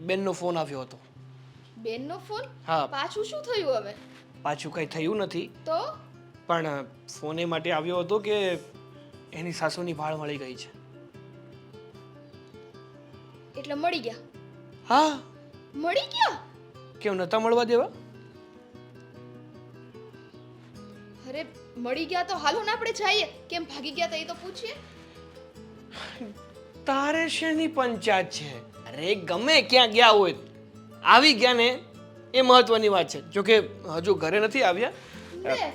બેનનો ફોન આવ્યો હતો. બેનનો ફોન? હા. પાછું શું થયું હવે? પાછું કંઈ થયું નથી, તો પણ ફોન એ માટે આવ્યો હતો કે એની સાસુની ભાળ મળી ગઈ છે. એટલે મળી ગયા? હા. મળી ગયા? કેમ નતા મળવા દેવા? અરે મળી ગયા તો હાલો ને આપણે જઈએ. કેમ ભાગી ગયા તો એ તો પૂછીએ. તારે શેની પંચાયત છે? અરે ગમે ક્યાં ગયા હોય આવી ગયા ને એ મહત્વની વાત છે. જો કે હજુ ઘરે નથી આવ્યા. લે.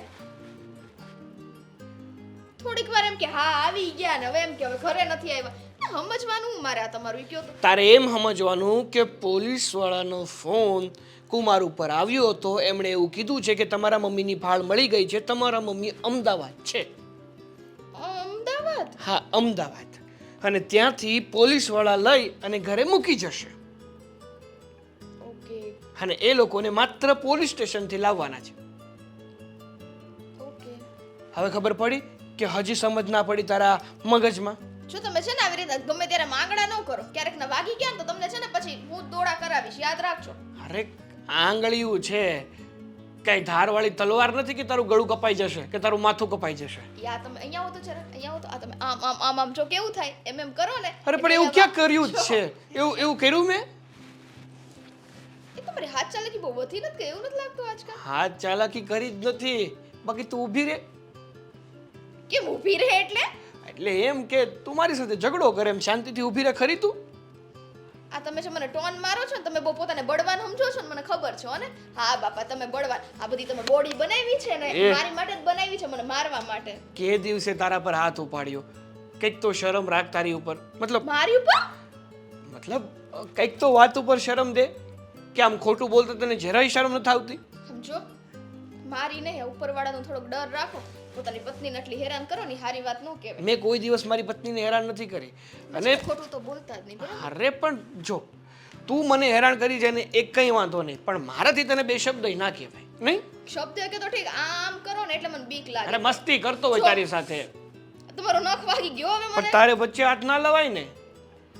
થોડીક વાર એમ કે હા આવી ગયા ને હવે એમ કે હવે ઘરે નથી આવ્યા. સમજવાનું હું મારે આ તમારું ઈ કયો તો. તારે એમ સમજવાનું કે પોલીસ વાળાનો ફોન કુમાર ઉપર આવ્યો હતો. એમણે એવું કીધું છે કે તમારા મમ્મીની ભાળ મળી ગઈ છે, તમારા મમ્મી અમદાવાદ છે. અમદાવાદ? હા અમદાવાદ. અને ત્યાંથી પોલીસ વાળા લઈ અને ઘરે મૂકી જશે. ઓકે અને એ લોકોને માત્ર પોલીસ સ્ટેશનથી લાવવાના છે. ઓકે. હવે ખબર પડી કે હજી સમજ ના પડી તારા મગજમાં? જો તમે છે ને આવી રીતે ગમે ત્યારે માંગણા ન કરો. ક્યારેક ના વાગી ગયા ને તો તમને છે ને પછી હું દોડા કરાવીશ. યાદ રાખજો. અરે આંગળીયું છે, કઈ ધારવાળી તલવાર નથી કે તારું ગળું કપાઈ જશે કે તારું માથું કપાઈ જશે. યા તમે અહીંયા આવો તો જરા અહીંયા આવો તો આ તમે આમ આમ આમ આમ જો કેવું થાય એમ એમ કરો ને. અરે પણ એવું ક્યાં કર્યું જ છે? એવું કર્યું મેં? એ તમારી હાથ ચાલાકી બહુ વધી નથી કે એવું નથી લાગતું આજકાલ? હાથ ચાલાકી કરી જ નથી. બાકી તું ઊભી રહે. કેમ ઊભી રહે એટલે? એટલે એમ કે તું મારી સાથે ઝઘડો કરે એમ શાંતિથી ઊભી રહે ખરી તું? આ તમે છે મને ટોન મારો છો ને તમે બહુ પોતાને બળવાન સમજો છો ને મને ખબર છે હો ને. હા બાપા તમે બળવાન. આ બધી તમે બોડી બનાવી છે ને મારી માટે જ બનાવી છે મને મારવા માટે. કે દિવસે તારા પર હાથ ઉપાડ્યો? કંઈક તો શરમ રાખ તારી ઉપર. મારી ઉપર? મતલબ કંઈક તો વાત ઉપર શરમ દે કે આમ ખોટું બોલતો તને જરાય શરમ નથી આવતી? સમજો મારી નહીં ઉપરવાળાનો થોડોક ડર રાખો. પોતાની પત્નીને આટલી હેરાન કરો ને હારી વાત ન કહેવાય. મેં કોઈ દિવસ મારી પત્નીને હેરાન નથી કરી. અને ખોટું તો બોલતા જ નહીં બરાબર? અરે પણ જો તું મને હેરાન કરી છે ને એક કંઈ વાંધો નહીં, પણ મારાથી તને બે શબ્દ ના કહેવાય નહીં. શબ્દ કે તો ઠીક આમ કરો ને એટલે મને બીક લાગે. અરે મસ્તી કરતો હોય તારી સાથે. તમારો નખ વાગી ગયો હવે પણ મને. તારે વચ્ચે હાથ ના લવાય ને.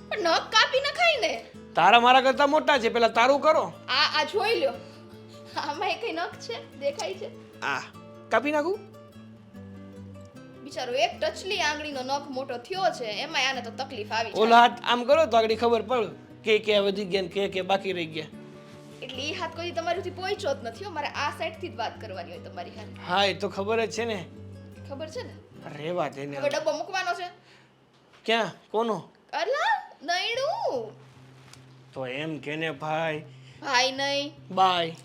પણ નખ કાપી નખાય ને. તારા મારા કરતા મોટા છે, પેલા તારું કરો. આ જોઈ લ્યો. આમાં કઈ નખ છે દેખાય છે? આ કાપી નાખું. બિચારો એક ટચલી આંગળીનો નખ મોટો થયો છે એમાં આને તો તકલીફ આવી છે. ઓલો હાથ આમ કરો તો આગળ ખબર પડે કે વધી ગયા ને કે બાકી રહી ગયા. એટલે એ હાથ કોઈ તમારીથી પહોંચ્યો જ નથી હો. મારે આ સાઈડ થી જ વાત કરવાની હોય તમારી હારે. હા એ તો ખબર જ છે ને. ખબર છે ને? રેવા દે ને. હવે ડબ્બો મૂકવાનો છે. ક્યાં? કોનો? અલા નૈણું. તો એમ કે ને ભાઈ. ભાઈ નહીં. બાય.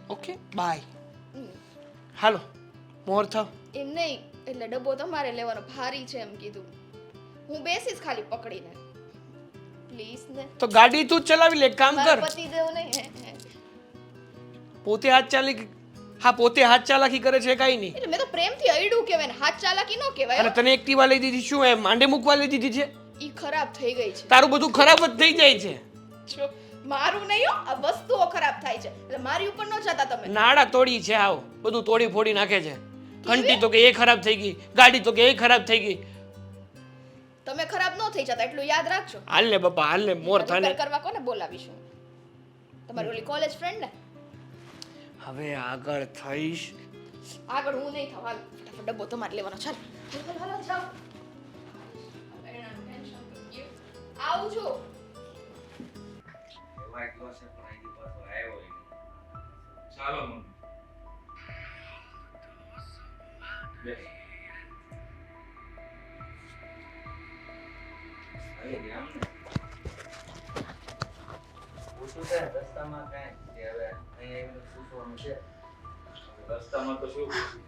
Okay bye. હાલો મોર થાવ. એમ નહીં એટલે ડબ્બો તમારે લેવાનો ભારી છે એમ કીધું. હું બેસીશ ખાલી પકડીને. પ્લીઝ ને તો ગાડી તું જ ચલાવી લે, એક કામ કર. મારા પતિ દેવ નહીં પોતે હાથ ચાલાકી કરે છે કાંઈ નહીં. એટલે મેં તો પ્રેમથી અયડું કહેવાય ને હાથ ચાલાકી નો કહેવાય અને તને એક્ટિવા લઈ દીધી, શું એમ માંડે મૂકવા લઈ દીધી છે? ઈ ખરાબ થઈ ગઈ છે તારું બધું ખરાબ જ થઈ જાય છે. જો મારું નહીં હો આ વસ્તુઓ ખરાબ થાય છે એટલે મારી ઉપર ન જતા તમે નાડા તોડી છે, આવ બધું તોડી ફોડી નાખે છે. ઘંટી તો કે એ ખરાબ થઈ ગઈ, ગાડી તો કે એ ખરાબ થઈ ગઈ. તમે ખરાબ ન થઈ જતા એટલું યાદ રાખજો હાલ ને બાપા, હાલ ને, મોર થાને. રિપેર કરવા કોને બોલાવીશું તમારી ઓલી કોલેજ ફ્રેન્ડ ને હવે આગળ થઈશ. આગળ હું નહીં થવા ફટાફટ ડબ્બો તમારે લેવાનો ચાલ હાલો જાઓ આવું છું ચાલો મમ્મી બેસ. રસ્તામાં તો શું પૂછ્યું?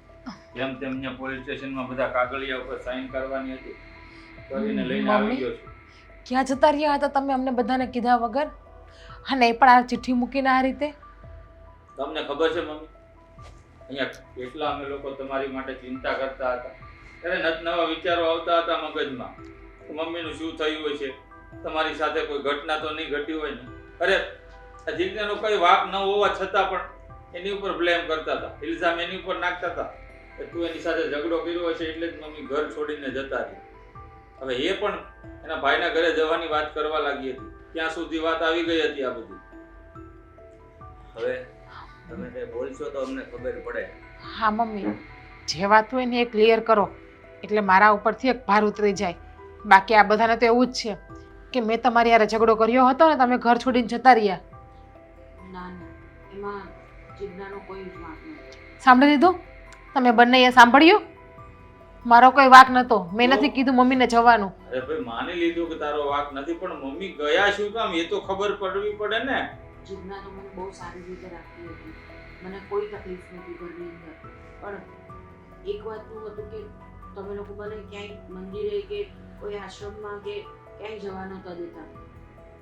જેમ તેમ અહીંયા પોલીસ સ્ટેશનમાં બધા કાગળિયા ઉપર સાઈન કરવાની હતી, કરીને લઈને આવી ગયો છું. ક્યાં જતા રહ્યા હતા તમે અમને બધાને કીધા વગર? અને એ પણ આ ચિઠ્ઠી મૂકીને આ રીતે? તમને ખબર છે મમ્મી, અહીંયા કેટલા અમે લોકો તમારી માટે ચિંતા કરતા હતા, ત્યારે નવા વિચારો આવતા હતા મગજમાં. મમ્મીનું શું થયું હોય છે, તમારી સાથે કોઈ ઘટના તો નહીં ઘટી હોય ને? અરે આ જીજ્ઞાનો કઈ વાક ન હોવા છતાં પણ એની ઉપર બ્લેમ કરતા હતા, ઇલ્ઝામ એની ઉપર નાખતા હતા કે તું એની સાથે ઝઘડો કર્યો હશે એટલે જ મમ્મી ઘર છોડીને જતા રહી. હવે એ પણ એના ભાઈના ઘરે જવાની વાત કરવા લાગી હતી, ત્યાં સુધી વાત આવી ગઈ હતી આ બધી. હવે તમે કઈ બોલશો તો અમને ખબર પડે. હા મમ્મી, જે વાત હોય ને એ ક્લિયર કરો એટલે મારા ઉપરથી એક ભાર ઉતરી જાય. બાકી આ બધાને તો એવું જ છે કે મેં તમારી યારે ઝઘડો કર્યો હતો ને તમે ઘર છોડીને જતા રહ્યા. ના ના, એમાં જીજ્ઞાનો કોઈ જ વાંક નથી. સાંભળી લીધું તમે બંને એ સાંભળ્યું? મારો કોઈ વાક નતો, મેં નથી કીધું મમ્મીને જવાનું. અરે ભાઈ માની લીધું કે તારો વાક નથી, પણ મમ્મી ગયા શું કામ એ તો ખબર પડવી પડે ને. જીજ્ઞા તો મને બહુ સારી રીતે રાખતી હતી, મને કોઈ તકલીફ નહોતી ઘરની અંદર. પણ એક વાતનું હતું કે તમે લોકો મને ક્યાંય મંદિરે કે કોઈ આશ્રમમાં કે ક્યાંય જવા નહોતા દેતા.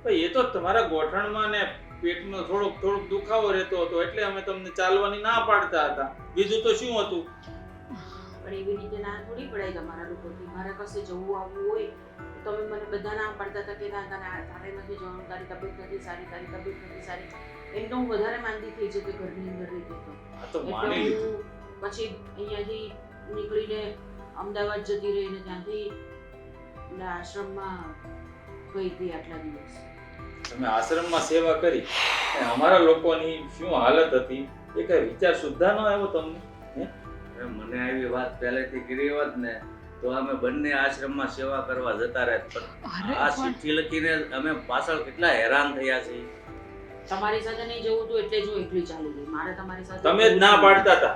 ભાઈ એ તો તમારા ગોઠણમાં ને પેટમાં થોડોક દુખાવો રહેતો હતો એટલે અમે તમને ચાલવાની ના પાડતા હતા, બીજું તો શું હતું? પણ એવી રીતે ના થોડી પડાય તમારા લોકોથી. મારે કશે જવું આવવું હોય તો તમે મને બધા ના પાડતા હતા કે ના તારે નથી જવાનું, તારી તબિયત નથી સારી, તારી તબિયત નથી સારી. એમ તો હું વધારે માંદી થઈ જતી ઘરની અંદર રહી જતો. આ તો એટલે માની લીધું. હું પછી અહીંયાથી નીકળીને અમદાવાદ જતી રહીને ત્યાંથી આશ્રમમાં ગઈ હતી આટલા દિવસ. તમે આશ્રમમાં સેવા કરી અને અમારા લોકોની શું હાલત હતી એ કઈ વિચાર સુદ્ધા ન આવ્યો તમને? અરે મને આવી વાત પહેલેથી કરી હોત ને તો અમે બંને આશ્રમમાં સેવા કરવા જતા રહેત. પણ આ ચિઠ્ઠી લખીને અમે પાછળ કેટલા હેરાન થયા છીએ. તમારી સાથે નહીં જવું તો એટલે જ હું એકલી ચાલી ગઈ. મારે તમારી સાથે તમે જ ના પાડતા હતા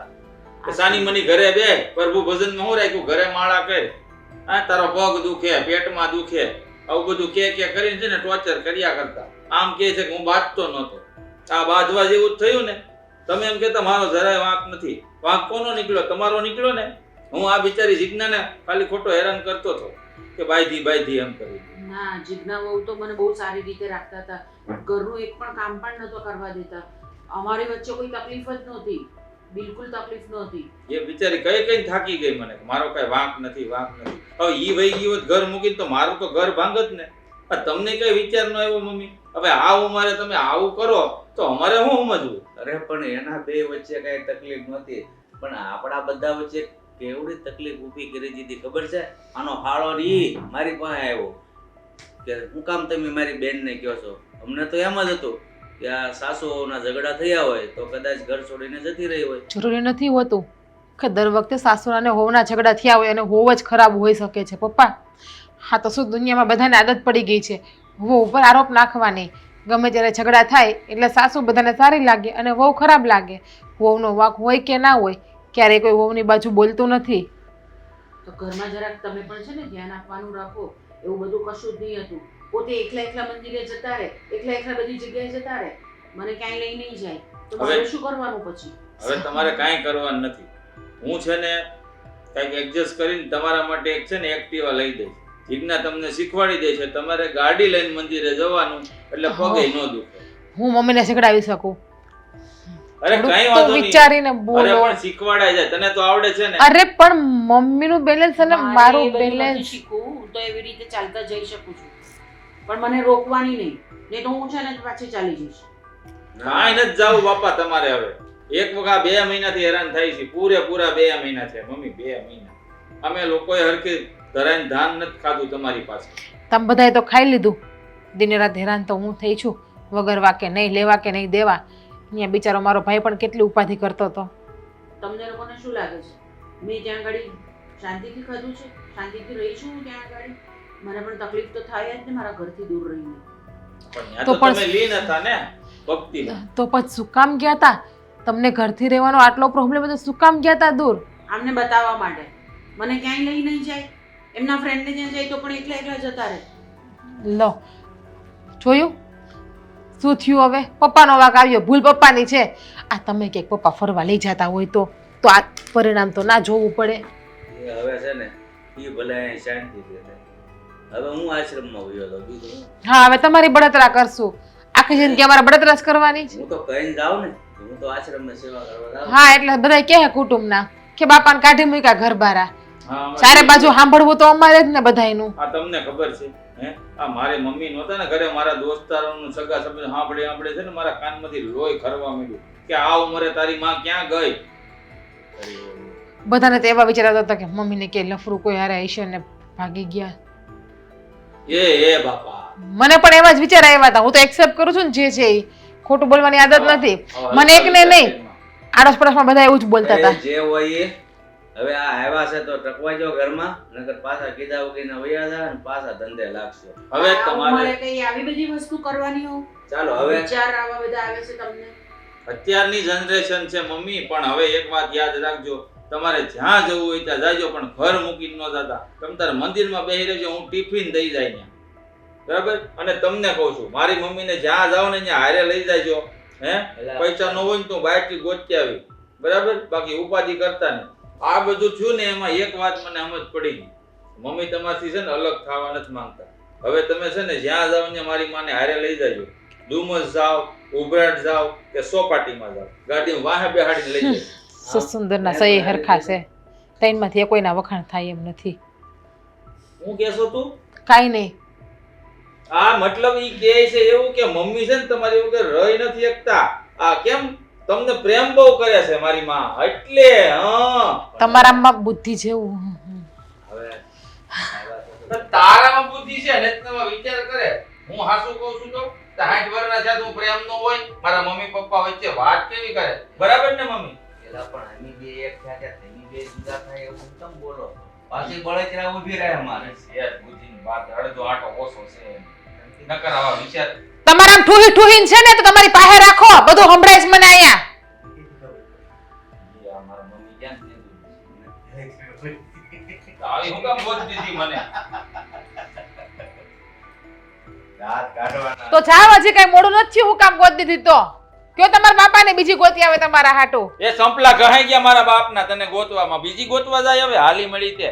કે સાની મની ઘરે બે, પ્રભુ ભજનમાં હું રાખ્યું, ઘરે માળા કર, આ તારો પગ દુખે, પેટમાં દુખે, આવું બધું કે કરીને છે ને ટોર્ચર કર્યા કરતા. આમ કહે છે કે હું બાંધતો નહોતો. આ બાંધવા જેવું જ થયું ને. તમે એમ કહેતા મારો જરાય વાંક નથી. વાંક કોનો નીકળ્યો? તમારો નીકળ્યો ને. હું આ બિચારી જીજ્ઞાને ખાલી ખોટો હેરાન કરતો હતો કે બાયધી એમ કરી. ના, જીજ્ઞા વહુ તો મને બહુ સારી રીતે રાખતા હતા. ઘરનું એક પણ કામ પણ નહોતો કરવા દેતા. અમારી વચ્ચે કોઈ તકલીફ જ નહોતી, બિલકુલ તકલીફ નહોતી. એ બિચારી કઈ થાકી ગઈ મને, મારો કઈ વાંક નથી. હવે ઈ વહી ગઈ હોત ઘર મૂકીને તો મારું તો ઘર ભાંગત ને. તમને કઈ વિચાર ન આવ્યો મમ્મી? હવે આ ઉંમરે તમે આવું કરો તો અમારે શું સમજવું? અરે પણ એના બે વચ્ચે કઈ તકલીફ નહોતી, પણ આપણા બધા વચ્ચે કેવડી તકલીફ ઊભી કરી દીધી ખબર છે? આનો ફાળો ઈ મારી પાસે આવ્યો કે હું કામ તમે મારી બેનને કહો છો. અમને તો એમ જ હતું કે આ સાસુઓના ઝઘડા થયા હોય તો કદાચ ઘર છોડીને જતી રહી હોય. જરૂરી નથી હોતું કે દર વખતે સાસુના અને વહુના ઝઘડા થયા હોય અને વહુ જ ખરાબ હોઈ શકે છે પપ્પા. હા તો શું દુનિયામાં બધાને આદત પડી ગઈ છે વહુ ઉપર આરોપ નાખવાની. ગમે ત્યારે ઝઘડા થાય એટલે સાસુ બધાને સારી લાગે અને વહુ ખરાબ લાગે. વહુનો વાંક હોય કે ના હોય, ક્યારેય કોઈ વહુની બાજુ બોલતું નથી. તો ઘરમાં જરાક તમે પણ છે ને ધ્યાન આપવાનું રાખો. એવું બધું કશું જ નહીં હતું. પોતે એકલા મંદિરે જતા રહે, એકલા બધી જગ્યાએ જતા રહે, મને ક્યાંય લઈ નહીં જાય તો મારે શું કરવાનું પછી? હવે તમારે કાંઈ કરવાનું નથી. હું છે ને કંઈક એડજસ્ટ કરીને તમારા માટે એક છે ને એક્ટિવા લઈ દઈશ. જીજ્ઞા તમને શીખવાડી દે છે તમારે ગાડી લઈને મંદિરે જવાનું એટલે પગે ન દુખે. હું મમ્મીને શીખડાવી શકું. અરે કઈ થોડુંક તો વાંધો નહીં. વિચારીને અરે બોલો. પણ શીખવાડાય જાય તને તો આવડે છે ને. અરે પણ મમ્મીનું બેલેન્સ અને મારે મારું એ બધું નથી બેલેન્સ. શીખવું. હું તો એવી રીતે ચાલતા જઈ શકું છું, પણ મને રોકવાની નહીં તો હું છે ને પાછી ચાલી જઈશ. કાંઈ નથી જાવું બાપા તમારે હવે. એક વખત 2 મહિનાથી હેરાન થાય છે, પૂરેપૂરા 2 મહિના છે મમ્મી, 2 મહિના. અમે લોકોએ હરખી ધરાઈને ધાન નથી ખાધું તમારી પાસે. તમે બધાએ તો ખાઈ લીધું. દિને રાત હેરાન તો હું થઈ છું, વગર વાકે નહીં લેવા કે નહીં દેવા. અહીંયા બિચારો મારો ભાઈ પણ કેટલી ઉપાધિ કરતો હતો. તમને લોકોને શું લાગે છે મેં ત્યાં આગળ શાંતિથી ખાધું છે, શાંતિથી રહી છું હું ત્યાં આગળ? મને પણ તકલીફ તો થાય જ ને મારા ઘરથી દૂર રહીને. પણ તો ત્યાં તો પણ- તમે લીન હતા ને ભક્તિમાં. તો પછી શું કામ ગયા હતા? તમને ઘરથી રહેવાનો આટલો પ્રોબ્લેમ હતો, શું કામ ગયા હતા દૂર? આમને બતાવવા માટે. મને ક્યાંય લઈ નહીં જાય, એમના ફ્રેન્ડને ત્યાં જાય તો પણ એકલા એકલા જતા રહે. લો જોયું શું થયું હવે? પપ્પાનો વાંક આવ્યો, ભૂલ પપ્પાની છે. આ તમે ક્યાંક પપ્પા ફરવા લઈ જતા હોય તો આ પરિણામ તો ના જોવું પડે. એ હવે છે ને એ ભલે અહીં શાંતિથી રહે. હવે હું આશ્રમમાં વયો હતો બીજું હું. હા હવે તમારી બળતરા કરશું. આખી જિંદગી અમારે બળતરા જ કરવાની છે. હું તો કહીને જાઉં ને હું તો આશ્રમમાં સેવા કરવા જાઉં. હા એટલે બધા કહે કુટુંબના કે બાપાને કાઢી મૂક્યા ઘર બારા. હા, અમારે- ચારે બાજુ સાંભળવું તો અમારે જ ને બધાયનું. આ તમને ખબર છે હે આ મારે મમ્મી નહોતા ને ઘરે, મારા દોસ્તારોનું સગા સંબંધી સાંભળે છે ને મારા કાનમાંથી લોહી ખરવા માંડ્યું કે આ ઉંમરે તારી માં ક્યાં ગઈ. બધાને તો એવા વિચાર આવતા હતા કે મમ્મીને કે લફરું કોઈ હારે હશે ને ભાગી ગયા. એ બાપા મને પણ એવા જ વિચાર આવ્યા હતા. હું તો એક્સેપ્ટ કરું છું ને જે છે એ. ખોટું બોલવાની આદત નથી મને એકને નહીં. આડોશ પડોશમાં બધા એવું જ બોલતા હતા. એ જે હોય એ હવે આ આવ્યા છે તો ટકવા જાઓ ઘરમાં, નકર પાછા કીધા વગીને વયા જા અને પાછા ધંધે લાગશો. હવે આ તમારે ઉંમરે કઈ આવી બધી વસ્તુ કરવાની હોય? ચાલો હવે વિચાર આવા બધા આવે છે તમને? અત્યારની જનરેશન છે મમ્મી, પણ હવે એક વાત યાદ રાખજો, તમારે જ્યાં જવું હોય ત્યાં જાજો, પણ ઘર મૂકીને ન જતા. તમે તારે મંદિરમાં બેસી રહેજો, હું ટિફિન દઈ જાય ત્યાં, બરાબર? અને તમને કહું છું મારી મમ્મીને જ્યાં જાવ ને ત્યાં હારે લઈ જાયજો. હે પૈસા ન હોય ને તો બહારથી ગોતી આવી, બરાબર? બાકી ઉપાધિ કરતા નહીં. આ બધું થયું ને એમાં એક વાત મને સમજ પડી ગઈ, મમ્મી તમારથી છે ને અલગ થવા નથી માંગતા. હવે તમે છે ને જ્યાં જાવ ને મારી માને હારે લઈ જાજો. ડુમસ જાઓ, ઉભરાટ જાઓ કે સોપાટીમાં જાઓ, ગાડીમાં વાહે બેહાડીને લઈ જાય. શું સુંદરના સહી હરખા છે. ત્રણમાંથી કોઈના વખાણ થાય એમ નથી. હું કહેશો તું? કાંઈ નહીં. આ મતલબ ઈ કહે છે એવું કે મમ્મી છે ને તમારી વગર રહી નથી શકતા. આ કેમ? તમને પ્રેમ બહુ કરે છે મારી માં, એટલે તમારામાં બુદ્ધિ જેવું. હવે તારામાં બુદ્ધિ છે ને તમે વિચાર કરે. હું હાસુ કહું છું તો 60 વર્ષના છે તું પ્રેમ નો હોય મારા મમ્મી પપ્પા વચ્ચે વાત કેવી કરે, બરાબર ને મમ્મી? પેલા પણ અમે બે એક થયા તમે બે જુદા થાય એવું તમ બોલો. પાછી બળતરા ઊભી રહે અમારે. યાર બુદ્ધિની વાત અડધો આટો ઓછો છે. નકર આવા વિચાર તમારા ઠુહી ઠુહીન છે ને તો તમારી પાસે રાખો. બધું સંભળાય છે મને અહીંયા. આ મારા મમ્મી ક્યાં આવી હું કામ બોલ દીધી મને? રાત કાઢવાના. તો જાવ, હજી કઈ મોડું નથી થયું. હું કામ ગોતી દીધી તો કયો તમારા બાપાને બીજી ગોતી આવે તમારા હાટુ. એ સંપલા કહાઈ ગયા મારા બાપના તને ગોતવામાં, બીજી ગોતવા જાય હવે હાલી મળી તે.